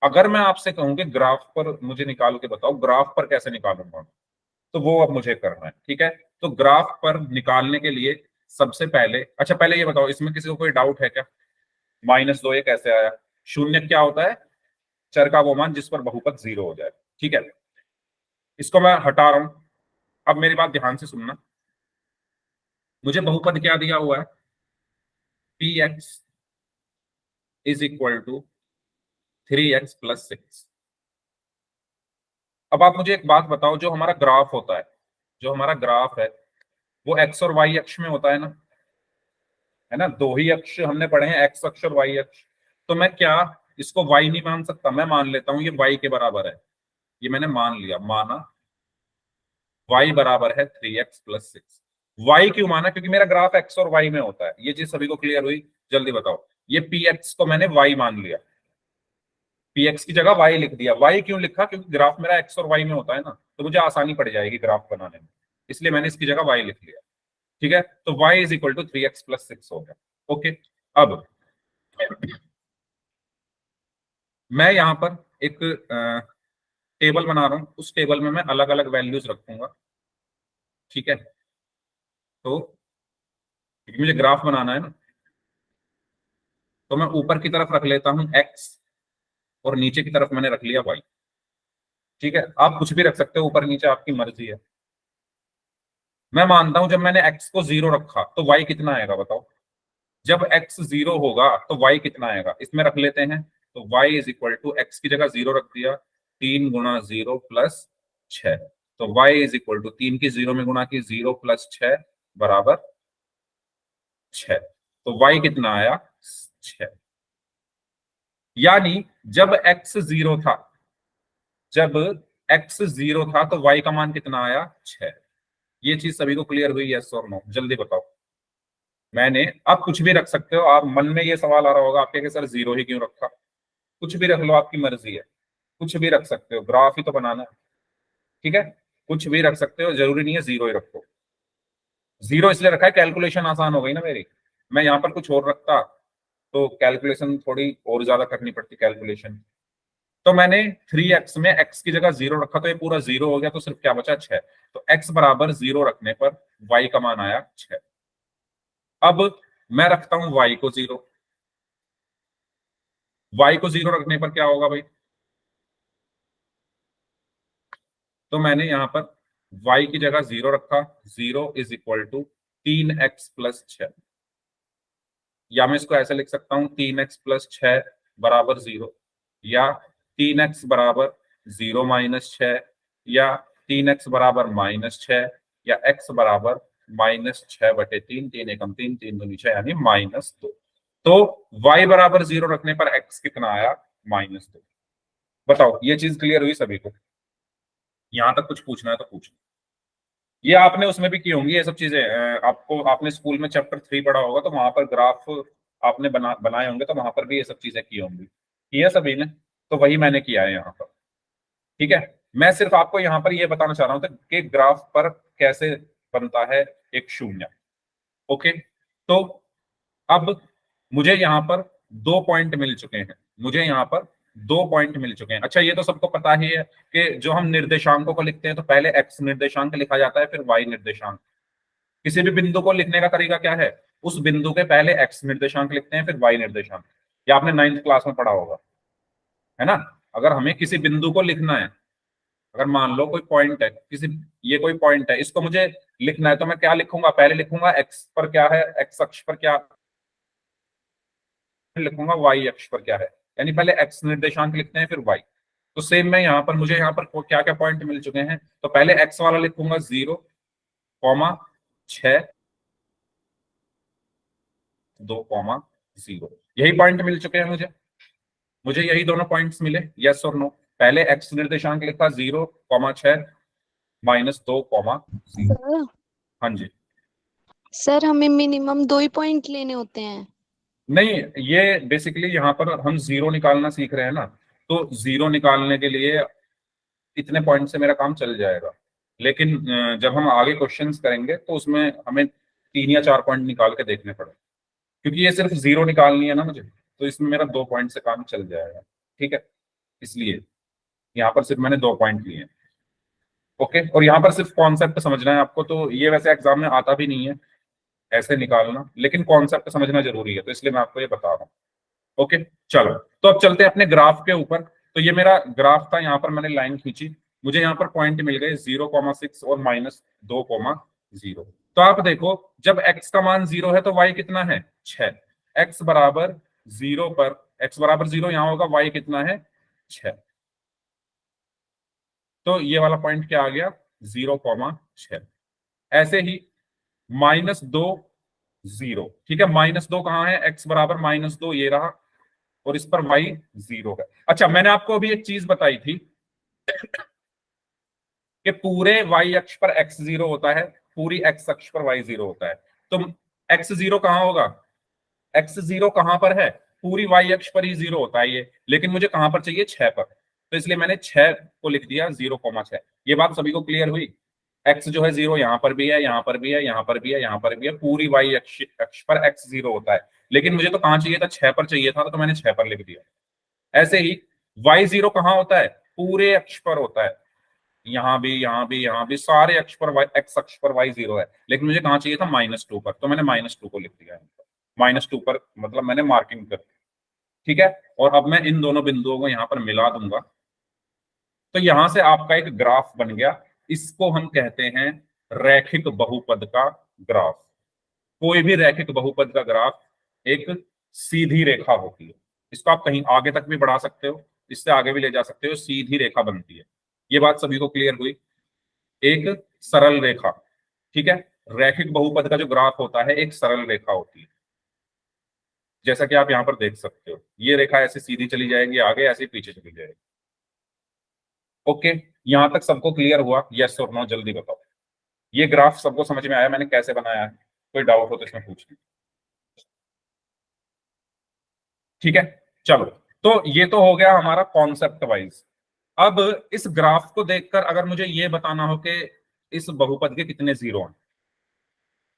अगर मैं आपसे कहूं कि ग्राफ पर मुझे निकाल के बताओ, ग्राफ पर कैसे निकालूंगा, तो वो अब मुझे करना है। ठीक है, तो ग्राफ पर निकालने के लिए सबसे पहले, अच्छा पहले ये बताओ, इसमें किसी को कोई डाउट है क्या? -2 ये कैसे आया? शून्य क्या होता है? चर का वो मान जिस पर बहुपद जीरो हो जाए। ठीक है, इसको मैं हटा रहा हूं। अब मेरी बात ध्यान से सुनना, मुझे बहुपद क्या दिया हुआ है? P X is equal to 3x+6। अब आप मुझे एक बात बताओ, जो हमारा ग्राफ होता है, जो हमारा ग्राफ है वो एक्स और वाई अक्ष में होता है ना, है ना? दो ही अक्ष हमने पढ़े हैं, एक्स अक्ष और वाई अक्ष। तो मैं क्या इसको वाई नहीं मान सकता? मैं मान लेता हूं ये वाई के बराबर है, ये मैंने मान लिया, माना y बराबर है 3x+6। वाई क्यों माना? क्योंकि मेरा ग्राफ एक्स और वाई में होता है। ये चीज सभी को क्लियर हुई? जल्दी बताओ। ये पी एक्स को मैंने वाई मान लिया, पी एक्स की जगह वाई लिख दिया। वाई क्यों लिखा? क्योंकि ग्राफ मेरा एक्स और वाई में होता है ना, तो मुझे आसानी पड़ जाएगी ग्राफ बनाने में, इसलिए मैंने इसकी जगह वाई लिख लिया। ठीक है, तो y is equal to 3x+6 हो गया। ओके, अब मैं यहां पर एक टेबल बना रहा हूं, उस टेबल में मैं अलग अलग वैल्यूज रखूंगा। ठीक है, तो क्योंकि मुझे ग्राफ बनाना है ना, तो मैं ऊपर की तरफ रख लेता हूं x और नीचे की तरफ मैंने रख लिया y। ठीक है, आप कुछ भी रख सकते हो ऊपर नीचे, आपकी मर्जी है। मैं मानता हूं जब मैंने x को 0 रखा तो y कितना आएगा बताओ। जब x 0 होगा तो y कितना आएगा, इसमें रख लेते हैं। तो y is equal to x की जगह 0 रख दिया, 3 गुणा 0 प्लस 6। तो y इज इक्वल टू 3 की 0 में गुणा की 0 प्लस 6 बराबर 6। तो y कितना आया 6। यानी जब x 0 था, जब x 0 था तो y का मान कितना आया 6। ये चीज सभी को क्लियर हुई, यस और नो, जल्दी बताओ। मैंने, आप कुछ भी रख सकते हो, आप मन में ये सवाल आ रहा होगा आपके कि सर 0 ही क्यों रखा। कुछ भी रख लो, आपकी मर्जी है, कुछ भी रख सकते हो, ग्राफ ही तो बनाना है। ठीक है, कुछ भी रख सकते हो, जरूरी नहीं है 0 ही रखो। 0 इसलिए रखा है कैलकुलेशन आसान हो गई ना मेरी। मैं यहाँ पर कुछ और रखता तो कैलकुलेशन थोड़ी और ज्यादा करनी पड़ती कैलकुलेशन। तो मैंने 3x में x की जगह 0 रखा तो ये पूरा 0 हो गया, तो सिर्फ क्या बचा 6। तो x बराबर 0 रखने पर y का मान आया 6। अब मैं रखता हूं y को 0। y को 0 रखने पर क्या होगा भाई, तो मैंने यहां पर y की जगह 0 रखा, 0 is equal to 3x plus 6। या मैं इसको ऐसे लिख सकता हूं 3x प्लस 6 बराबर 0, या 3x बराबर 0 माइनस 6, या 3x बराबर -6, या x बराबर -6/3, 3 एकम 3, 3 दूनी 6 यानी -2। तो y बराबर 0 रखने पर x कितना आया -2। बताओ, ये चीज क्लियर हुई सभी को? यहां तक कुछ पूछना है तो पूछो। ये आपने उसमें भी की होंगी ये सब चीजें, आपको, आपने स्कूल में चैप्टर 3 पढ़ा होगा तो वहां पर ग्राफ आपने बनाए होंगे, तो वहां पर भी ये सब चीजें की होंगी। किया सभी ने? तो वही मैंने किया है यहाँ पर। ठीक है, मैं सिर्फ आपको यहाँ पर ये बताना चाह रहा हूँ कि ग्राफ पर कैसे बनता है एक शून्य। ओके, तो अब मुझे यहाँ पर 2 पॉइंट मिल चुके हैं, मुझे यहाँ पर 2 पॉइंट मिल चुके हैं। अच्छा, ये तो सबको पता ही है कि जो हम निर्देशांकों को लिखते हैं तो पहले x निर्देशांक लिखा जाता है फिर y निर्देशांक। किसी भी बिंदु को लिखने का तरीका क्या है, उस बिंदु के पहले x निर्देशांक लिखते हैं फिर y निर्देशांक। ये आपने 9th क्लास में पढ़ा होगा, है ना। अगर हमें किसी बिंदु को लिखना है, अगर मान लो कोई पॉइंट है, किसी, ये कोई पॉइंट है, इसको मुझे लिखना है तो मैं क्या लिखूंगा, पहले लिखूंगा x पर क्या है, x अक्ष पर क्या, लिखूंगा y अक्ष पर क्या है, यानी पहले x निर्देशांक लिखते हैं फिर y। तो सेम मैं यहाँ पर, मुझे यहाँ पर क्या क्या पॉइंट मिल चुके हैं, तो पहले x वाला लिखूंगा 0, 6, 2, 0। यही पॉइंट मिल चुके हैं मुझे, मुझे यही दोनों पॉइंट्स मिले, यस और नो। पहले x निर्देशांक लिखा 0, 6, -2, 0। सर हाँ जी। सर हमें मिनिमम 2 ही पॉइंट लेने होते हैं। नहीं, ये बेसिकली यहाँ पर हम 0 निकालना सीख रहे हैं ना, तो 0 निकालने के लिए इतने पॉइंट से मेरा काम चल जाएगा। लेकिन जब हम आगे क्वेश्चंस करेंगे तो उसमें हमें 3 या 4 पॉइंट निकाल के देखने पड़े, क्योंकि ये सिर्फ 0 निकालनी है ना मुझे, तो इसमें मेरा 2 पॉइंट से काम चल जाएगा। ठीक है, इसलिए यहाँ पर सिर्फ मैंने 2 पॉइंट लिए हैं। ओके, और यहाँ पर सिर्फ कॉन्सेप्ट समझना है आपको, तो ये वैसे एग्जाम में आता भी नहीं है ऐसे निकालना, लेकिन कॉन्सेप्ट समझना जरूरी है, तो इसलिए मैं आपको ये बता रहा हूँ। ओके, चलो, तो अब चलते हैं अपने ग्राफ के ऊपर। तो ये मेरा ग्राफ था, यहाँ पर मैंने लाइन खींची, मुझे यहाँ पर पॉइंट मिल गए 0,6 और -2,0। तो आप देखो, जब x का मान 0 है तो y कितना है 6। x बराबर 0 पर, x बराबर 0 यहाँ होगा, y कितना है 6। तो ये वाला पॉइंट क्या आ गया 0,6। ऐसे ही -2, 0। ठीक है, -2 कहाँ है, x बराबर -2 ये रहा, और इस पर y 0 है। अच्छा, मैंने आपको अभी एक चीज बताई थी कि पूरे y अक्ष पर x 0 होता है, पूरी x अक्ष पर y 0 होता है। तो x 0 कहाँ होगा, x 0 कहाँ पर है, पूरी y अक्ष पर ही 0 होता है ये, लेकिन मुझे कहां पर चाहिए 6 पर, तो इसलिए मैंने 6 को लिख दिया 0,6। ये बात सभी को क्लियर हुई। x जो है 0 यहाँ पर भी है, यहाँ पर भी है, यहाँ पर भी है, यहाँ पर भी है, पूरी y अक्ष अक्ष पर x 0 होता है, लेकिन मुझे तो कहाँ चाहिए था 6 पर चाहिए था, तो मैंने 6 पर लिख दिया। ऐसे ही y 0 कहाँ होता है, पूरे अक्ष पर होता है, यहाँ भी, यहाँ भी, यहाँ भी, सारे अक्ष पर x अक्ष पर y 0 है, लेकिन मुझे कहाँ चाहिए था -2 पर, तो मैंने -2 को लिख दिया। -2 पर मतलब मैंने मार्किंग कर दी। ठीक है, और अब मैं इन दोनों बिंदुओं को यहाँ पर मिला दूंगा, तो यहां से आपका एक ग्राफ बन गया। इसको हम कहते हैं रैखिक बहुपद का ग्राफ। कोई भी रैखिक बहुपद का ग्राफ एक सीधी रेखा होती है। इसको आप कहीं आगे तक भी बढ़ा सकते हो, इससे आगे भी ले जा सकते हो, सीधी रेखा बनती है। ये बात सभी को क्लियर हुई? एक सरल रेखा, ठीक है। रैखिक बहुपद का जो ग्राफ होता है एक सरल रेखा होती है, जैसा कि आप यहां पर देख सकते हो। ये रेखा ऐसे सीधी चली जाएगी आगे, ऐसे पीछे चली जाएगी। ओके, यहां तक सबको क्लियर हुआ? यस और नो जल्दी बताओ। ये ग्राफ सबको समझ में आया मैंने कैसे बनाया है? कोई डाउट हो तो इसमें पूछ लीजिए। ठीक है, चलो। तो ये तो हो गया हमारा कॉन्सेप्ट वाइज। अब इस ग्राफ को देखकर अगर मुझे ये बताना हो कि इस बहुपद के कितने जीरो हैं,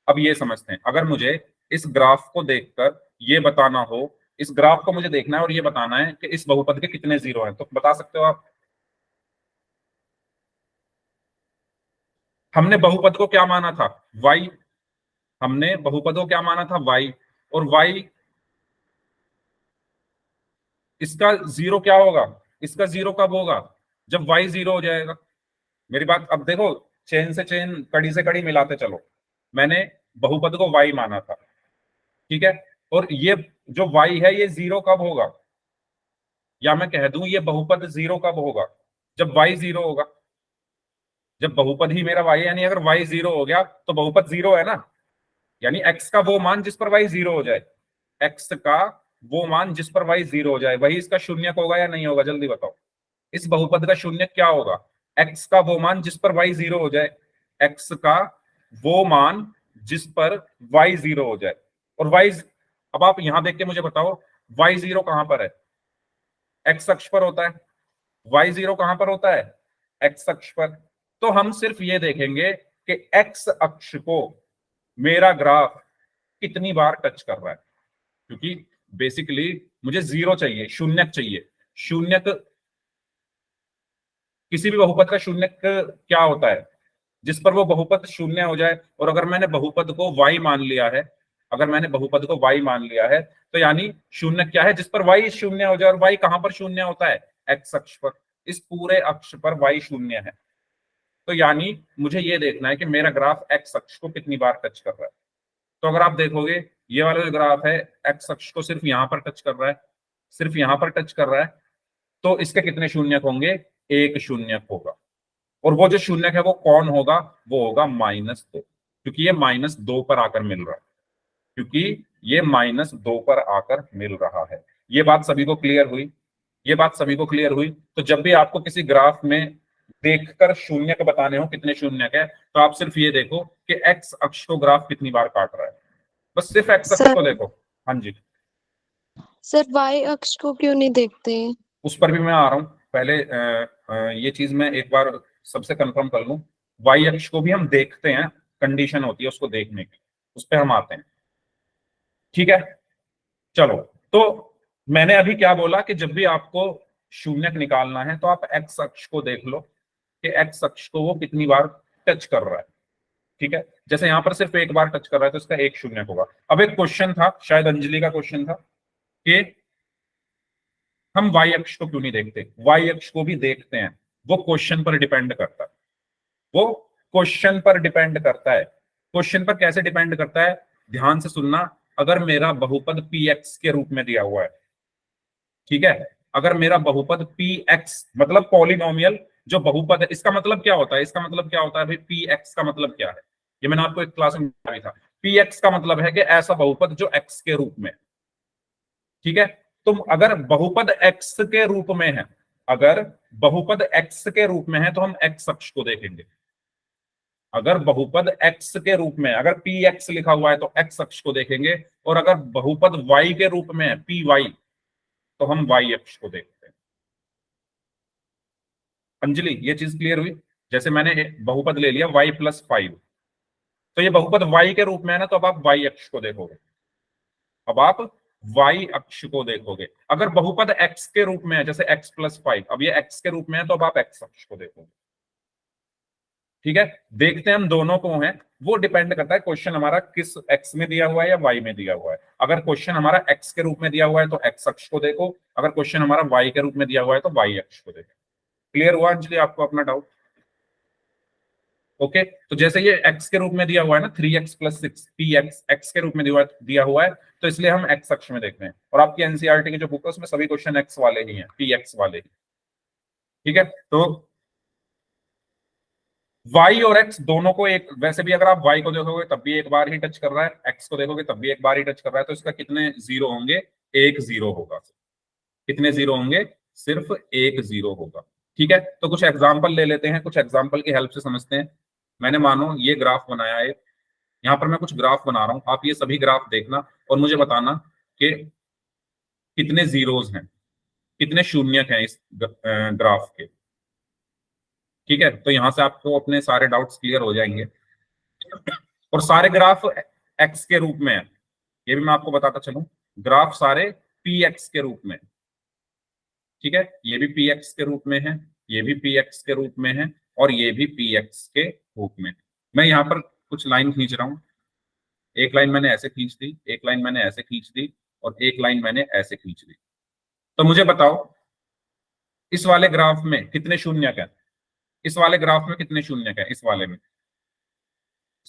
अब ये समझते हैं। अगर मुझे इस ग्राफ को देखकर ये बताना हो, इस ग्राफ को मुझे देखना है और ये बताना है कि इस बहुपद के कितने जीरो हैं, तो बता सकते हो आप? हमने बहुपद को क्या माना था? y। हमने बहुपद को क्या माना था? y। और y, इसका जीरो क्या होगा? इसका जीरो कब होगा? जब y जीरो हो जाएगा। मेरी बात अब देखो, चेन से चेन, कड़ी से कड़ी मिलाते चलो। मैंने बहुपद को y माना था, ठीक है। और ये जो y है ये जीरो कब होगा? या मैं कह दूं ये बहुपद जीरो कब होगा? जब y जीरो होगा। जब बहुपद ही मेरा y है, यानी अगर y जीरो हो गया तो बहुपद जीरो है ना। यानी x का वो मान जिस पर y जीरो हो जाए, x का वो मान जिस पर y जीरो हो जाए, वही इसका शून्यक होगा या नहीं होगा? जल्दी बताओ। इस बहुपद का शून्यक क्या होगा? x का वो मान जिस पर y जीरो हो जाए, x का वो मान जिस पर y जीरो हो जाए। और y, अब आप यहां देख के मुझे बताओ y जीरो कहां पर है? x अक्ष पर होता है। y जीरो कहां पर होता है? x अक्ष पर। तो हम सिर्फ ये देखेंगे कि x अक्ष को मेरा ग्राफ कितनी बार टच कर रहा है, क्योंकि बेसिकली मुझे जीरो चाहिए, शून्यक चाहिए। शून्यक, किसी भी बहुपद का शून्यक क्या होता है? जिस पर वो बहुपद शून्य हो जाए। और अगर मैंने बहुपद को y मान लिया है, अगर मैंने बहुपद को y मान लिया है, तो यानी शून्य क्या है? जिस पर y शून्य हो जाए। और y कहां पर शून्य होता है? x अक्ष पर। इस पूरे अक्ष पर y शून्य है। तो यानी मुझे ये देखना है कि मेरा ग्राफ x अक्ष को कितनी बार टच कर रहा है। तो अगर आप देखोगे ये वाला जो ग्राफ है x अक्ष को सिर्फ यहां पर टच कर रहा है, सिर्फ यहां पर टच कर रहा है। तो इसके कितने शून्यक होंगे? एक शून्यक होगा। और वो जो शून्यक है वो कौन होगा? वो होगा -2, क्योंकि ये -2 पर आकर मिल रहा है। क्योंकि ये -2 पर आकर मिल रहा है। ये बात सभी को क्लियर हुई? ये बात सभी को क्लियर हुई? तो जब भी आपको किसी ग्राफ में देखकर शून्यक बताने हो कितने शून्यक है, तो आप सिर्फ ये देखो कि एक्स अक्ष को ग्राफ कितनी बार काट रहा है। बस सिर्फ एक्स अक्ष को देखो। हाँ जी, सर y अक्ष को क्यों नहीं देखते? उस पर भी मैं आ रहा हूं। पहले ये चीज मैं एक बार सबसे कंफर्म कर लूं। वाई अक्ष को भी हम देखते हैं, कंडीशन होती है उसको देखने की, उस पर हम आते हैं। ठीक है, चलो। तो मैंने अभी क्या बोला कि जब भी आपको शून्यक निकालना है तो आप एक्स अक्ष को देख लो कि एक्स अक्ष को वो कितनी बार टच कर रहा है। ठीक है, जैसे यहां पर सिर्फ एक बार टच कर रहा है तो इसका एक शून्यक होगा। अब एक क्वेश्चन था, शायद अंजलि का क्वेश्चन था कि हम वाई अक्ष को क्यों नहीं देखते? वाई अक्ष को भी देखते हैं, वो क्वेश्चन पर डिपेंड करता है। वो क्वेश्चन पर डिपेंड करता है। क्वेश्चन पर कैसे डिपेंड करता है? ध्यान से सुनना। अगर मेरा बहुपद पी एक्स के रूप में दिया हुआ है, ठीक है, अगर मेरा बहुपद पी एक्स मतलब पॉलिनोमियल जो बहुपद है, इसका मतलब क्या होता है? इसका मतलब क्या होता है भाई? पी एक्स का मतलब क्या है? ये मैंने आपको एक क्लास में बताया था। पी एक्स का मतलब है कि ऐसा बहुपद जो एक्स के रूप में, ठीक है। तो अगर बहुपद एक्स के रूप में है, अगर बहुपद एक्स के रूप में है तो हम एक्स अक्ष को देखेंगे। अगर बहुपद एक्स के रूप में, अगर पी एक्स लिखा हुआ है तो एक्स अक्ष को देखेंगे। और अगर बहुपद वाई के रूप में है, पी वाई, तो हम वाई अक्ष को देखते हैं। अंजलि ये चीज क्लियर हुई? जैसे मैंने बहुपद ले लिया y+5, तो ये बहुपद y के रूप में है ना, तो अब आप y अक्ष को देखोगे। अब आप y अक्ष को देखोगे। अगर बहुपद x के रूप में है, जैसे x+5, अब ये x के रूप में है तो अब आप x अक्ष को देखोगे। ठीक है, देखते हैं हम दोनों को हैं, वो डिपेंड करता है क्वेश्चन हमारा किस x में दिया हुआ है या y में दिया हुआ है। अगर क्वेश्चन हमारा x के रूप में दिया हुआ है तो x अक्ष को देखो, अगर क्वेश्चन हमारा y के रूप में दिया हुआ है तो y अक्ष को देखो। क्लियर हुआ अंजलि आपको अपना डाउट? ओके, तो जैसे ये x के रूप में दिया हुआ है ना 3x प्लस 6 px x के रूप में दिया हुआ है, तो इसलिए हम x अक्ष में देख रहे हैं। और आपकी एनसीईआरटी की जो बुक है उसमें सभी क्वेश्चन x वाले ही हैं, px वाले ही। ठीक है, तो y और x दोनों को एक, वैसे भी अगर आप y को देखोगे तब भी एक बार ही टच कर रहा है, x को देखोगे तब भी एक बार ही टच कर रहा है, तो इसका कितने जीरो होंगे? एक जीरो होगा। कितने जीरो होंगे? सिर्फ एक जीरो होगा। ठीक है, तो कुछ एग्जाम्पल ले लेते हैं, कुछ एग्जाम्पल की हेल्प से समझते हैं। मैंने मानो ये ग्राफ बनाया है, यहाँ पर मैं कुछ ग्राफ बना रहा हूं, आप ये सभी ग्राफ देखना और मुझे बताना कि कितने जीरोस हैं, कितने शून्यक हैं इस ग्राफ के। ठीक है, तो यहां से आपको अपने सारे डाउट्स क्लियर हो जाएंगे। और सारे ग्राफ एक्स के रूप में है, ये भी मैं आपको बताता चलूं, ग्राफ सारे पी एक्स के रूप में। ठीक है, ये भी पी एक्स के रूप में है, ये भी पी एक्स के रूप में है, और ये भी पी एक्स के रूप में। मैं यहाँ पर कुछ लाइन खींच रहा हूं, एक लाइन मैंने ऐसे खींच दी, एक लाइन मैंने ऐसे खींच दी, और एक लाइन मैंने ऐसे खींच दी। तो मुझे बताओ इस वाले ग्राफ में कितने शून्यक है? इस वाले ग्राफ में कितने शून्यक है? इस वाले में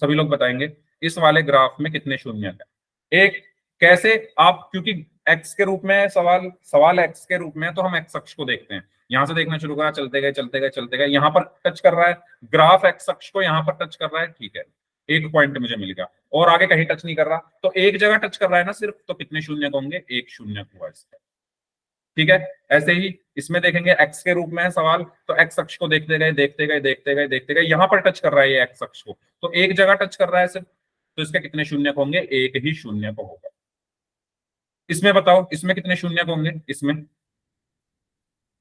सभी लोग बताएंगे इस वाले ग्राफ में कितने शून्यक है? एक कैसे आप, क्योंकि एक्स के रूप में है सवाल, सवाल एक्स के रूप में है, तो हम एक्स अक्ष को देखते हैं। यहां से देखना शुरू करा, चलते गए चलते गए चलते गए, यहां पर टच कर रहा है ग्राफ एक्स अक्ष को, यहां पर टच कर रहा है। ठीक है, एक पॉइंट मुझे मिल गया, और आगे कहीं टच नहीं कर रहा, तो एक जगह टच कर रहा है ना सिर्फ, तो कितने शून्यक होंगे? एक शून्यक हुआ इसका। ठीक है, ऐसे ही इसमें देखेंगे एक्स के रूप में है सवाल, तो एक्स अक्ष को देखते गए देखते गए देखते गए देखते गए, यहां पर टच कर रहा है ये एक्स अक्ष को, तो एक जगह टच कर रहा है सिर्फ, तो इसके कितने शून्यक होंगे? एक ही शून्यक होगा। इसमें बताओ इसमें कितने शून्यक होंगे? इसमें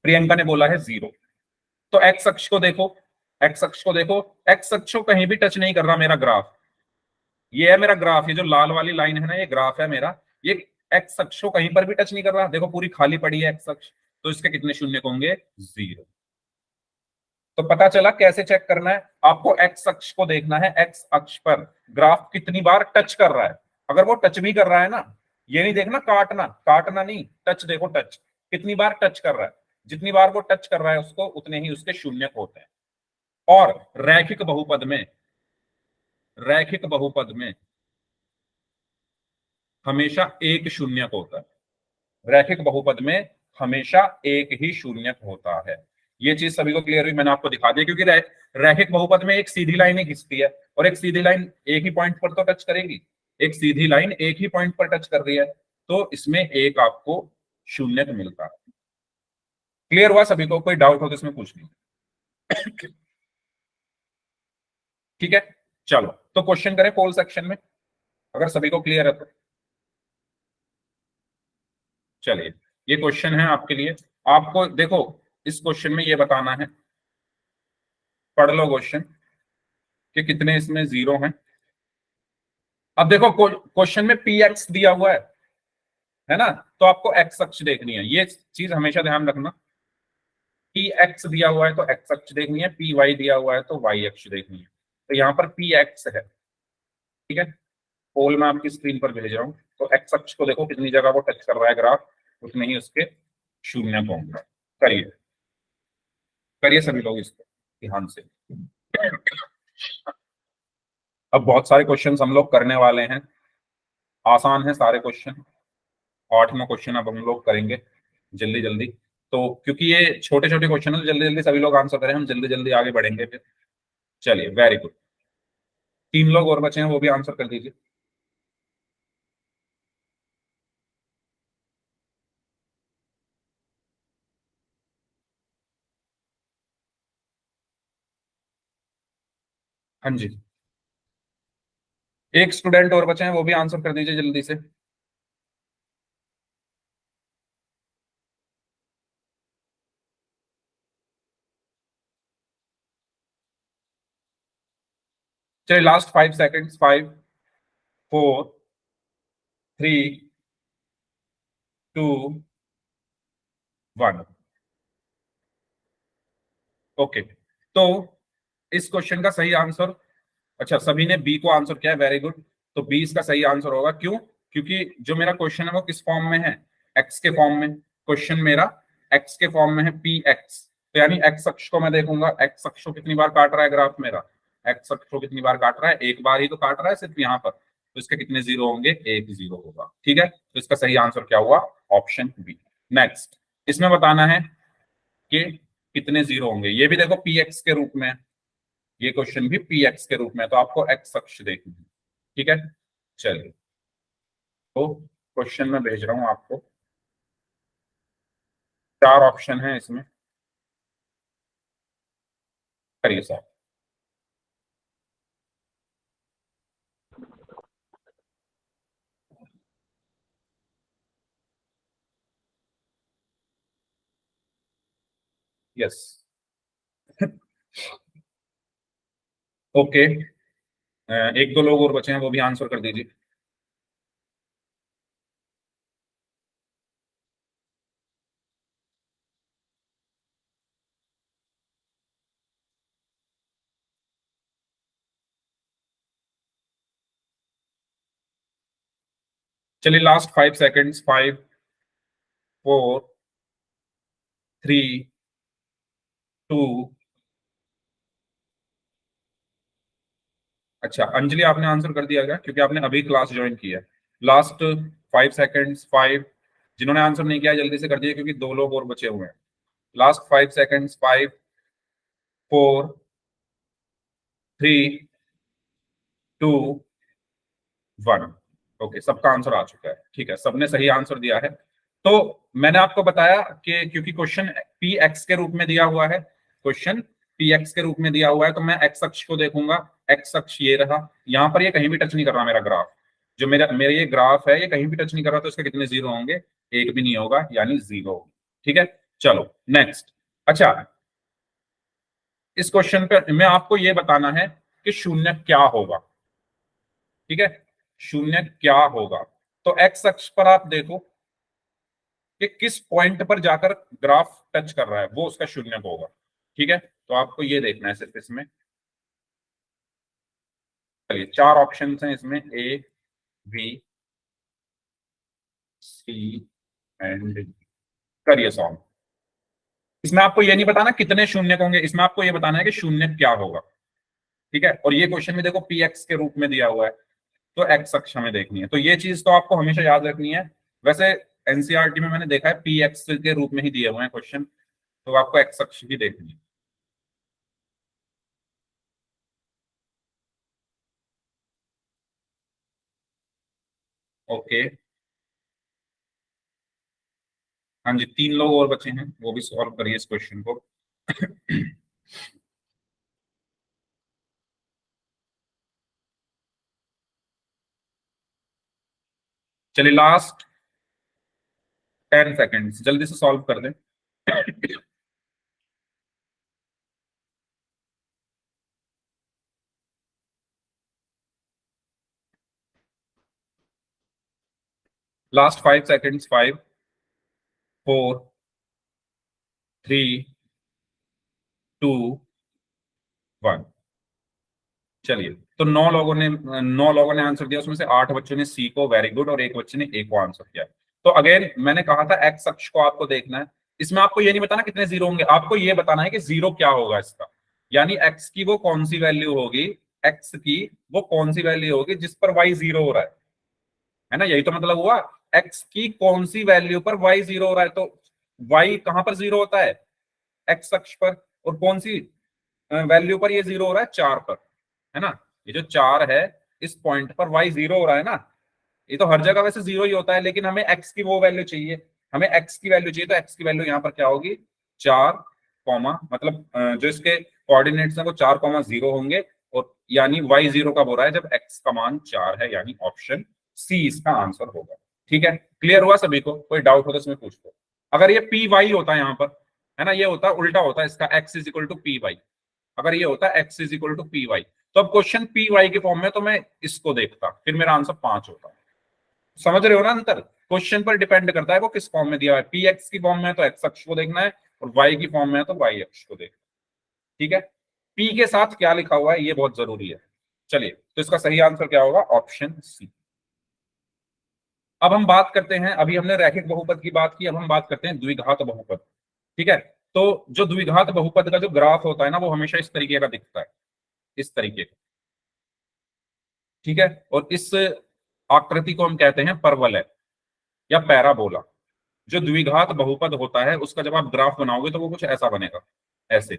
प्रियंका ने बोला है जीरो। तो एक्स अक्ष को देखो, एक्स अक्ष को देखो, एक्स अक्ष को कहीं भी टच नहीं कर रहा मेरा ग्राफ। ये है मेरा ग्राफ, ये जो लाल वाली लाइन है ना, ये ग्राफ है मेरा। ये एक्स अक्ष को कहीं पर भी टच नहीं कर रहा, देखो पूरी खाली पड़ी है एक्स अक्ष, तो इसके कितने शून्य होंगे? जीरो। तो पता चला कैसे चेक करना है आपको, एक्स अक्ष को देखना है, एक्स अक्ष पर ग्राफ कितनी बार टच कर रहा है। अगर वो टच भी कर रहा है ना, ये नहीं देखना काटना, काटना नहीं, टच देखो, टच कितनी बार टच कर रहा है, जितनी बार वो टच कर रहा है उसको, उतने ही उसके शून्य होते हैं। और रैखिक बहुपद में, रैखिक बहुपद में हमेशा एक शून्यक होता है। रैखिक बहुपद में हमेशा एक ही शून्यक होता है। ये चीज सभी को क्लियर हुई? मैंने आपको दिखा दिया, क्योंकि रैखिक बहुपद में एक सीधी लाइन ही खिंचती है, और एक सीधी लाइन एक ही पॉइंट पर तो टच करेगी, एक सीधी लाइन एक ही पॉइंट पर टच कर रही है, तो इसमें एक आपको शून्यक मिलता है। क्लियर हुआ सभी को? कोई डाउट हो तो इसमें पूछ लीजिए। ठीक है, चलो तो क्वेश्चन करें पोल सेक्शन में, अगर सभी को क्लियर है तो। चलिए, ये क्वेश्चन है आपके लिए, आपको देखो इस क्वेश्चन में ये बताना है, पढ़ लो क्वेश्चन कि कितने इसमें जीरो हैं। अब देखो क्वेश्चन में पी एक्स दिया हुआ है ना, तो आपको एक्स अक्ष देखनी है, ये चीज हमेशा ध्यान रखना। पी एक्स दिया हुआ है तो एक्स अक्ष देखनी है, पी वाई दिया हुआ है तो वाई अक्ष देखनी है। तो यहाँ पर पी एक्स है, ठीक है, पोल मैं आपकी स्क्रीन पर भेज रहा हूँ, तो एक्स अक्ष को देखो कितनी जगह वो टच कर रहा है ग्राफ, उतने ही उसके शून्य होंगे। करिए करिए सभी लोग इसको ध्यान से। अब बहुत सारे क्वेश्चंस हम लोग करने वाले हैं, आसान है सारे क्वेश्चन, 8-9 क्वेश्चन अब हम लोग करेंगे जल्दी जल्दी। तो क्योंकि ये छोटे छोटे क्वेश्चन है, तो जल्दी जल्दी सभी लोग आंसर करें, हम जल्दी जल्दी आगे बढ़ेंगे फिर। चलिए, वेरी गुड, 3 लोग और बचे हैं, वो भी आंसर कर दीजिए। हाँ जी, एक स्टूडेंट और बचे हैं, वो भी आंसर कर दीजिए जल्दी से। चलिए, लास्ट 5 सेकेंड्स, 5 4 3 2 1। ओके, तो इस क्वेश्चन का सही आंसर, अच्छा सभी ने बी को आंसर किया है, वेरी गुड। तो 20 का सही आंसर होगा, क्यों? क्योंकि जो मेरा क्वेश्चन है वो किस फॉर्म में है? एक्स के फॉर्म में। क्वेश्चन मेरा एक्स के फॉर्म में है, पी एक्स, तो यानी एक्स अक्ष को मैं देखूंगा, एक्स अक्ष को कितनी बार काट रहा है ग्राफ मेरा, एक्स अक्ष को कितनी बार काट रहा है, एक बार ही तो काट रहा है सिर्फ यहाँ पर, तो इसके कितने जीरो होंगे, एक जीरो होगा। ठीक है, तो इसका सही आंसर क्या हुआ, ऑप्शन बी। नेक्स्ट, इसमें बताना है कि कितने जीरो होंगे, ये भी देखो पी एक्स के रूप में, ये क्वेश्चन भी पी एक्स के रूप में, तो आपको एक्स अक्ष देखनी है। ठीक है, चलिए तो क्वेश्चन में भेज रहा हूं आपको, 4 ऑप्शन है इसमें, करिए साहब। यस, ओके, एक दो लोग और बचे हैं, वो भी आंसर कर दीजिए। चलिए लास्ट 5 सेकेंड्स, 5 4 3 2। अच्छा अंजलि, आपने आंसर कर दिया क्या, क्योंकि आपने अभी क्लास ज्वाइन की है। लास्ट 5 सेकेंड्स, 5, जिन्होंने आंसर नहीं किया जल्दी से कर दिए, क्योंकि 2 लोग और बचे हुए हैं। Last 5 seconds, 5 4 3 2 1। ओके, सबका आंसर आ चुका है। ठीक है, सबने सही आंसर दिया है। तो मैंने आपको बताया कि क्योंकि क्वेश्चन पी एक्स के रूप में दिया हुआ है, क्वेश्चन पी एक्स के रूप में दिया हुआ है, तो मैं एक्स अक्ष को देखूंगा, एक्स अक्ष ये रहा, यहाँ पर ये कहीं भी टच नहीं कर रहा मेरा ग्राफ, जो मेरा मेरा ये ग्राफ है ये कहीं भी टच नहीं कर रहा, तो इसके कितने जीरो होंगे, एक भी नहीं होगा, यानी जीरो। ठीक है, चलो नेक्स्ट। अच्छा, इस क्वेश्चन पे मैं आपको ये बताना है कि शून्य क्या होगा। ठीक है, शून्य क्या होगा, तो एक्स अक्ष पर आप देखो कि किस पॉइंट पर जाकर ग्राफ टच कर रहा है, वो उसका शून्य होगा। ठीक है, तो आपको ये देखना है सिर्फ इसमें। चलिए 4 ऑप्शन हैं इसमें, A B C and D. करिए सॉल्व। इसमें आपको ये नहीं बताना कितने शून्य होंगे, इसमें आपको ये बताना है कि शून्य क्या होगा। ठीक है, और ये क्वेश्चन भी देखो पी एक्स के रूप में दिया हुआ है, तो एक्स अक्ष हमें देखनी है, तो ये चीज तो आपको हमेशा याद रखनी है। वैसे एनसीईआरटी में मैंने देखा है पी एक्स के रूप में ही दिए हुए हैं क्वेश्चन, तो आपको एक्स अक्ष भी देखनी है। ओके, हाँ जी, 3 लोग और बचे हैं, वो भी सॉल्व करिए इस क्वेश्चन को। चलिए लास्ट 10 सेकेंड्स, जल्दी से सॉल्व कर दें। Last 5 seconds, 5 4 3 2 1। चलिए, तो 9 लोगों ने आंसर दिया, उसमें से 8 बच्चों ने सी को, वेरी गुड, और एक बच्चे ने ए को आंसर किया। तो अगेन मैंने कहा था एक्स अक्ष को आपको देखना है, इसमें आपको ये नहीं बताना कितने जीरो होंगे, आपको ये बताना है कि जीरो क्या होगा इसका, यानी एक्स की वो कौन सी वैल्यू होगी, एक्स की वो कौन सी वैल्यू होगी जिस पर वाई जीरो हो रहा है ना, यही तो मतलब हुआ, एक्स की कौन सी वैल्यू पर वाई जीरो हो रहा है, तो वाई कहां पर जीरो होता है, एक्स अक्ष पर, और कौन सी वैल्यू पर ये जीरो हो रहा है, 4 पर, है ना, ये जो 4 है इस पॉइंट पर वाई जीरो हो रहा है ना, ये तो हर जगह वैसे जीरो ही होता है, लेकिन हमें एक्स की वो वैल्यू चाहिए, हमें एक्स की वैल्यू चाहिए, तो एक्स की वैल्यू यहाँ पर क्या होगी, 4 कॉमा, मतलब जो इसके कोऑर्डिनेट्स हैं वो 4,0 होंगे, और यानी वाई जीरो कब हो रहा है, जब एक्स का मान 4 है, यानी ऑप्शन सी इसका आंसर होगा। ठीक है, क्लियर हुआ सभी को, कोई डाउट हो तो इसमें पूछ लो। अगर ये पी वाई होता है यहाँ पर, है ना, ये होता उल्टा होता है इसका, X is equal to P Y, अगर ये होता है X is equal to P Y, तो अब क्वेश्चन पी वाई के फॉर्म में, तो मैं इसको देखता, फिर मेरा आंसर 5 होता। समझ रहे हो ना अंतर, क्वेश्चन पर डिपेंड करता है वो किस फॉर्म में दिया है, पी एक्स की फॉर्म में है तो एक्स अक्ष को देखना है, और वाई की फॉर्म में है तो वाई अक्ष को देखना है। ठीक है, पी के साथ क्या लिखा हुआ है ये बहुत जरूरी है। चलिए, तो इसका सही आंसर क्या होगा, ऑप्शन सी। अब हम बात करते हैं, अभी हमने रैखिक बहुपद की बात की, अब हम बात करते हैं द्विघात बहुपद। ठीक है, तो जो द्विघात बहुपद का जो ग्राफ होता है ना, वो हमेशा इस तरीके का दिखता है। इस तरीके का, ठीक है। और इस आकृति को हम कहते हैं परवलय या पैराबोला। जो द्विघात बहुपद होता है उसका जब आप ग्राफ बनाओगे तो वो कुछ ऐसा बनेगा, ऐसे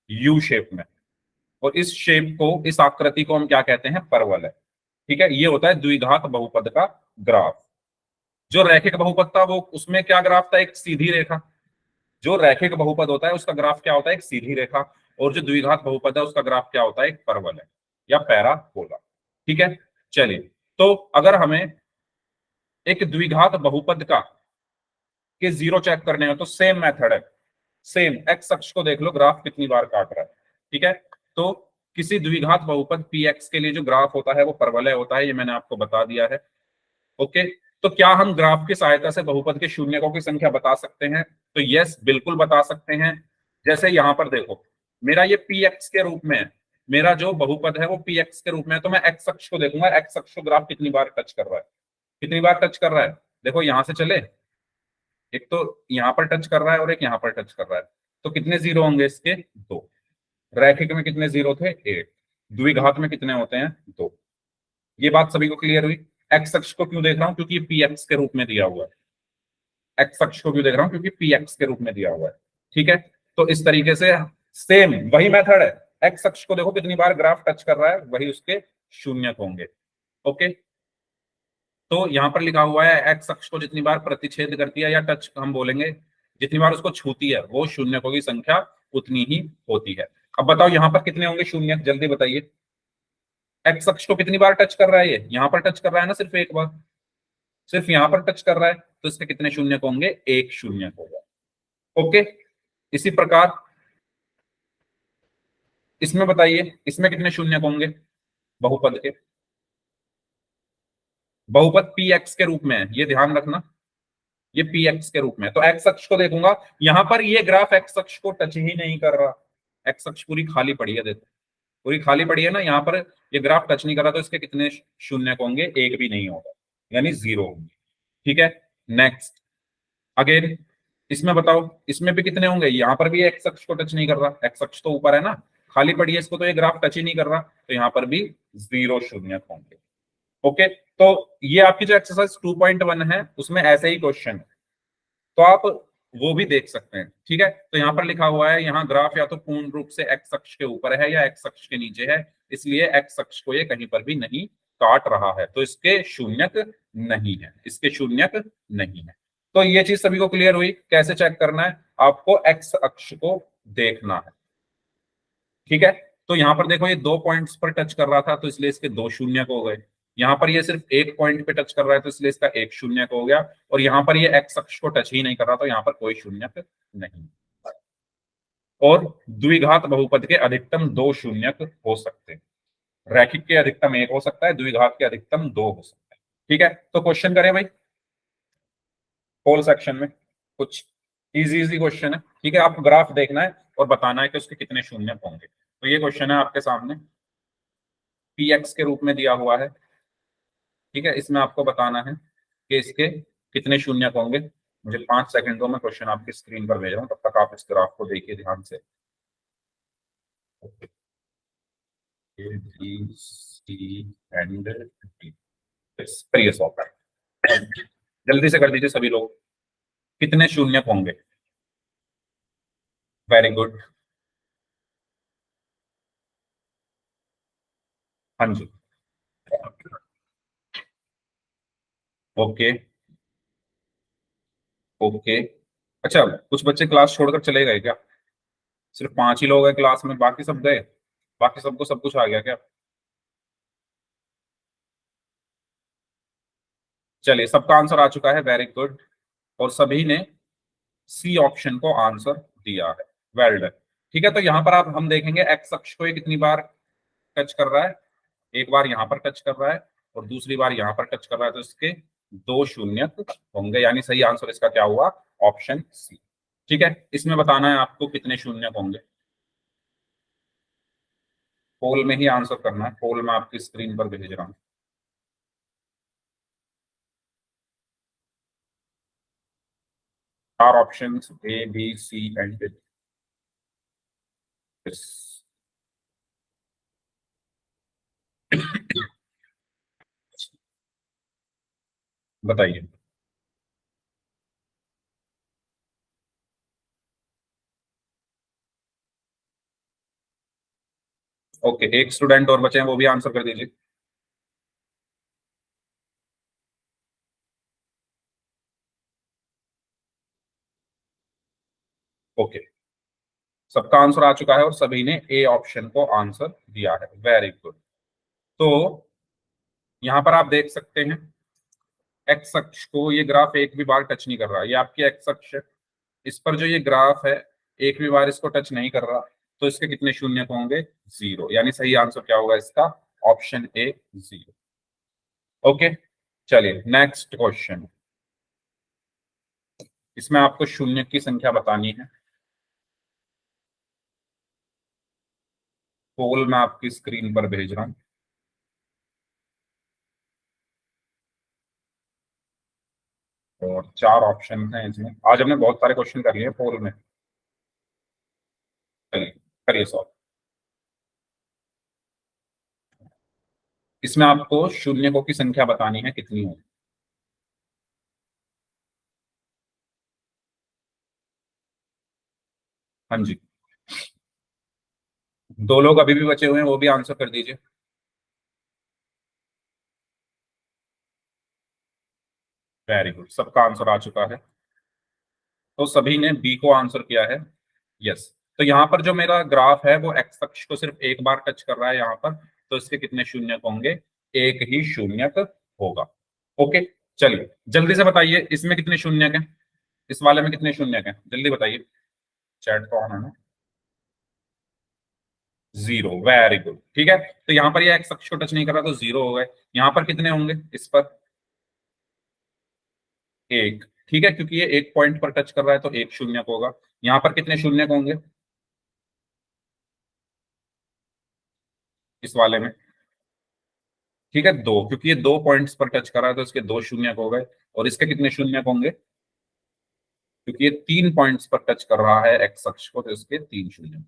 यू शेप में। और इस शेप को, इस आकृति को हम क्या कहते हैं, परवलय, ठीक है। ये होता है द्विघात बहुपद का ग्राफ। जो रैखिक बहुपद था वो, उसमें क्या ग्राफ था, एक सीधी रेखा। जो रैखिक बहुपद होता है उसका ग्राफ क्या होता है, एक सीधी रेखा। और जो द्विघात बहुपद है उसका ग्राफ क्या होता है, एक परवलय या पैराबोला, ठीक है। चलिए, तो अगर हमें एक द्विघात बहुपद का के जीरो चेक करने हो तो सेम मेथड है, सेम। एक्स अक्ष को देख लो, ग्राफ कितनी बार काट रहा है, ठीक है। तो किसी द्विघात बहुपद पी एक्स के लिए जो ग्राफ होता है वो परवलय होता है, ये मैंने आपको बता दिया है। ओके, तो क्या हम ग्राफ की सहायता से बहुपद के शून्यकों की संख्या बता सकते हैं? तो यस, बिल्कुल बता सकते हैं। जैसे यहां पर देखो, मेरा ये पी एक्स के रूप में है, मेरा जो बहुपद है वो पी एक्स के रूप में है, तो मैं एक्स अक्ष को देखूंगा, एक्स अक्ष को ग्राफ कितनी बार टच कर रहा है, कितनी बार टच कर रहा है। देखो यहां से चले, एक तो यहां पर टच कर रहा है और एक यहां पर टच कर रहा है, तो कितने जीरो होंगे इसके, दो। रैखिक में कितने जीरो थे, एक। द्विघात में कितने होते हैं, दो। ये बात सभी को क्लियर हुई। एक्स अक्ष को क्यों देख रहा हूं, क्योंकि पी एक्स के रूप में दिया हुआ है। एक्स अक्ष को क्यों देख रहा हूं, क्योंकि पी एक्स के रूप में दिया हुआ है, ठीक है। तो इस तरीके से सेम वही मेथड है। एक्स अक्ष को देखो कितनी बार ग्राफ टच कर रहा है, वही उसके शून्यक होंगे। ओके, तो यहां पर लिखा हुआ है एक्स अक्ष को जितनी बार प्रतिच्छेद करती है या टच, हम बोलेंगे जितनी बार उसको छूती है, वो शून्यकों की संख्या उतनी ही होती है। अब बताओ यहां पर कितने होंगे शून्यक, जल्दी बताइए। एक्स अक्ष को कितनी बार टच कर रहा है, ये यहां पर टच कर रहा है ना, सिर्फ एक बार, सिर्फ यहां पर टच कर रहा है, तो इसके कितने शून्यक होंगे, एक शून्यक होगा। ओके, इसी प्रकार इसमें बताइए, इसमें कितने शून्यक होंगे बहुपद के। बहुपद पी एक्स के रूप में है, ये ध्यान रखना, ये पी एक्स के रूप में है। तो एक्स अक्ष को देखूंगा, यहां पर ये ग्राफ एक्स अक्ष को टच ही नहीं कर रहा, एक्स अक्ष पूरी खाली पड़ी है, देखो पूरी खाली पड़ी है ना, यहाँ पर ये ग्राफ टच नहीं कर रहा, तो इसके कितने शून्यक होंगे, एक भी नहीं होगा, यानी जीरो होंगे, ठीक है। नेक्स्ट, अगेन इसमें बताओ, इसमें भी कितने होंगे, यहां पर भी एक्स अक्ष को टच नहीं कर रहा, एक्स अक्ष तो ऊपर है ना, खाली पड़ी है, इसको तो ये ग्राफ टच ही नहीं कर रहा, तो यहां पर भी जीरो शून्यक होंगे। ओके, तो ये आपकी जो एक्सरसाइज 2.1 है उसमें ऐसे ही क्वेश्चन है, तो आप वो भी देख सकते हैं, ठीक है। तो यहाँ पर लिखा हुआ है, यहाँ ग्राफ या तो पूर्ण रूप से एक्स अक्ष के ऊपर है या एक्स अक्ष के नीचे है, इसलिए एक्स अक्ष को ये कहीं पर भी नहीं काट रहा है, तो इसके शून्यक नहीं है, इसके शून्यक नहीं है। तो ये चीज सभी को क्लियर हुई, कैसे चेक करना है, आपको एक्स अक्ष को देखना है, ठीक है। तो यहाँ पर देखो ये दो पॉइंट्स पर टच कर रहा था, तो इसलिए इसके दो शून्यक हो गए। यहाँ पर ये सिर्फ एक पॉइंट पे टच कर रहा है, तो इसलिए इसका एक शून्यक हो गया। और यहाँ पर ये एक्स अक्ष को टच ही नहीं कर रहा, तो यहाँ पर कोई शून्यक नहीं। और द्विघात बहुपद के अधिकतम दो शून्यक हो सकते हैं, रैखिक के अधिकतम एक हो सकता है, द्विघात के अधिकतम दो हो सकता है, ठीक है। तो क्वेश्चन करें भाई, होल सेक्शन में कुछ इजी इजी क्वेश्चन है, ठीक है। आपको ग्राफ देखना है और बताना है कि उसके कितने शून्यक होंगे। तो ये क्वेश्चन है आपके सामने, पी एक्स के रूप में दिया हुआ है, ठीक है। इसमें आपको बताना है कि इसके कितने शून्यक होंगे। मुझे 5 सेकंड दो, मैं क्वेश्चन आपकी स्क्रीन पर भेज रहा हूँ, तब तक आप इस ग्राफ को देखिए ध्यान से। A, B, C and D। करिए सॉल्व, जल्दी से कर दीजिए सभी लोग, कितने शून्यक होंगे। वेरी गुड, हाँ जी, ओके ओके। अच्छा, कुछ बच्चे क्लास छोड़कर चले गए क्या? सिर्फ 5 ही लोग हैं क्लास में, बाकी सब गए? बाकी सबको सब कुछ आ गया क्या? चलिए, सबका आंसर आ चुका है, वेरी गुड। और सभी ने सी ऑप्शन को आंसर दिया है, वेल डन, ठीक है। तो यहाँ पर आप हम देखेंगे एक्स अक्ष को ये कितनी बार टच कर रहा है, एक बार यहाँ पर टच कर रहा है और दूसरी बार यहाँ पर टच कर रहा है, तो इसके दो शून्यक होंगे, यानी सही आंसर इसका क्या हुआ, ऑप्शन सी, ठीक है। इसमें बताना है आपको कितने शून्यक होंगे, पोल में ही आंसर करना है, पोल में आपकी स्क्रीन पर भेज रहा हूँ। चार option, A B C and D. बताइए। ओके, एक स्टूडेंट और बचे हैं, वो भी आंसर कर दीजिए। ओके, सबका आंसर आ चुका है और सभी ने ए ऑप्शन को आंसर दिया है। Very good. तो यहां पर आप देख सकते हैं एक्स अक्ष को ये ग्राफ एक भी बार टच नहीं कर रहा। ये आपकी एक्स अक्ष है, इस पर जो ये ग्राफ है एक भी बार इसको टच नहीं कर रहा, तो इसके कितने शून्य होंगे? जीरो। यानी सही आंसर क्या होगा इसका? Option A, zero. ओके, चलिए नेक्स्ट क्वेश्चन। इसमें आपको शून्य की संख्या बतानी है। पोल मैं आपकी स्क्रीन पर भेज रहा हूं। और चार ऑप्शन हैं इसमें। आज हमने बहुत सारे क्वेश्चन कर लिए पोल में। चलिए करिए सॉल्व। इसमें आपको शून्यकों की संख्या बतानी है कितनी होगी। हाँ जी, दो लोग अभी भी बचे हुए हैं, वो भी आंसर कर दीजिए। वेरी गुड, सबका आंसर आ चुका है। तो सभी ने बी को आंसर किया है। यस। तो यहाँ पर जो मेरा ग्राफ है वो एक्स अक्ष को सिर्फ एक बार टच कर रहा है यहाँ पर, तो इसके कितने शून्यक होंगे? एक ही शून्यक होगा। ओके, चलिए जल्दी से बताइए इसमें कितने शून्यक हैं, इस वाले में कितने शून्यक हैं, जल्दी बताइए। चैट तो ऑन है ना? जीरो। वेरी गुड, ठीक है। तो यहाँ पर ये एक्स अक्ष को टच नहीं कर रहा तो जीरो हो गए। यहाँ पर कितने होंगे इस पर? एक। ठीक है, क्योंकि ये एक पॉइंट पर टच कर रहा है तो एक शून्यक होगा। यहाँ पर कितने शून्यक होंगे इस वाले में? ठीक है, दो, क्योंकि ये दो पॉइंट्स पर टच कर रहा है तो इसके दो शून्यक हो गए। और इसके कितने शून्यक होंगे? क्योंकि ये तीन पॉइंट्स पर टच कर रहा है एक्स अक्ष को, तो इसके तीन शून्यक।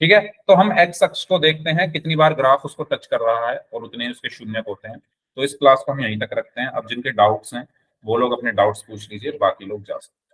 ठीक है, तो हम एक्स अक्ष को देखते हैं कितनी बार ग्राफ उसको टच कर रहा है और उतने ही उसके शून्यक होते हैं। तो इस क्लास को हम यहीं तक रखते हैं। अब जिनके डाउट्स हैं वो लोग अपने डाउट्स पूछ लीजिए, बाकी लोग जा सकते हैं।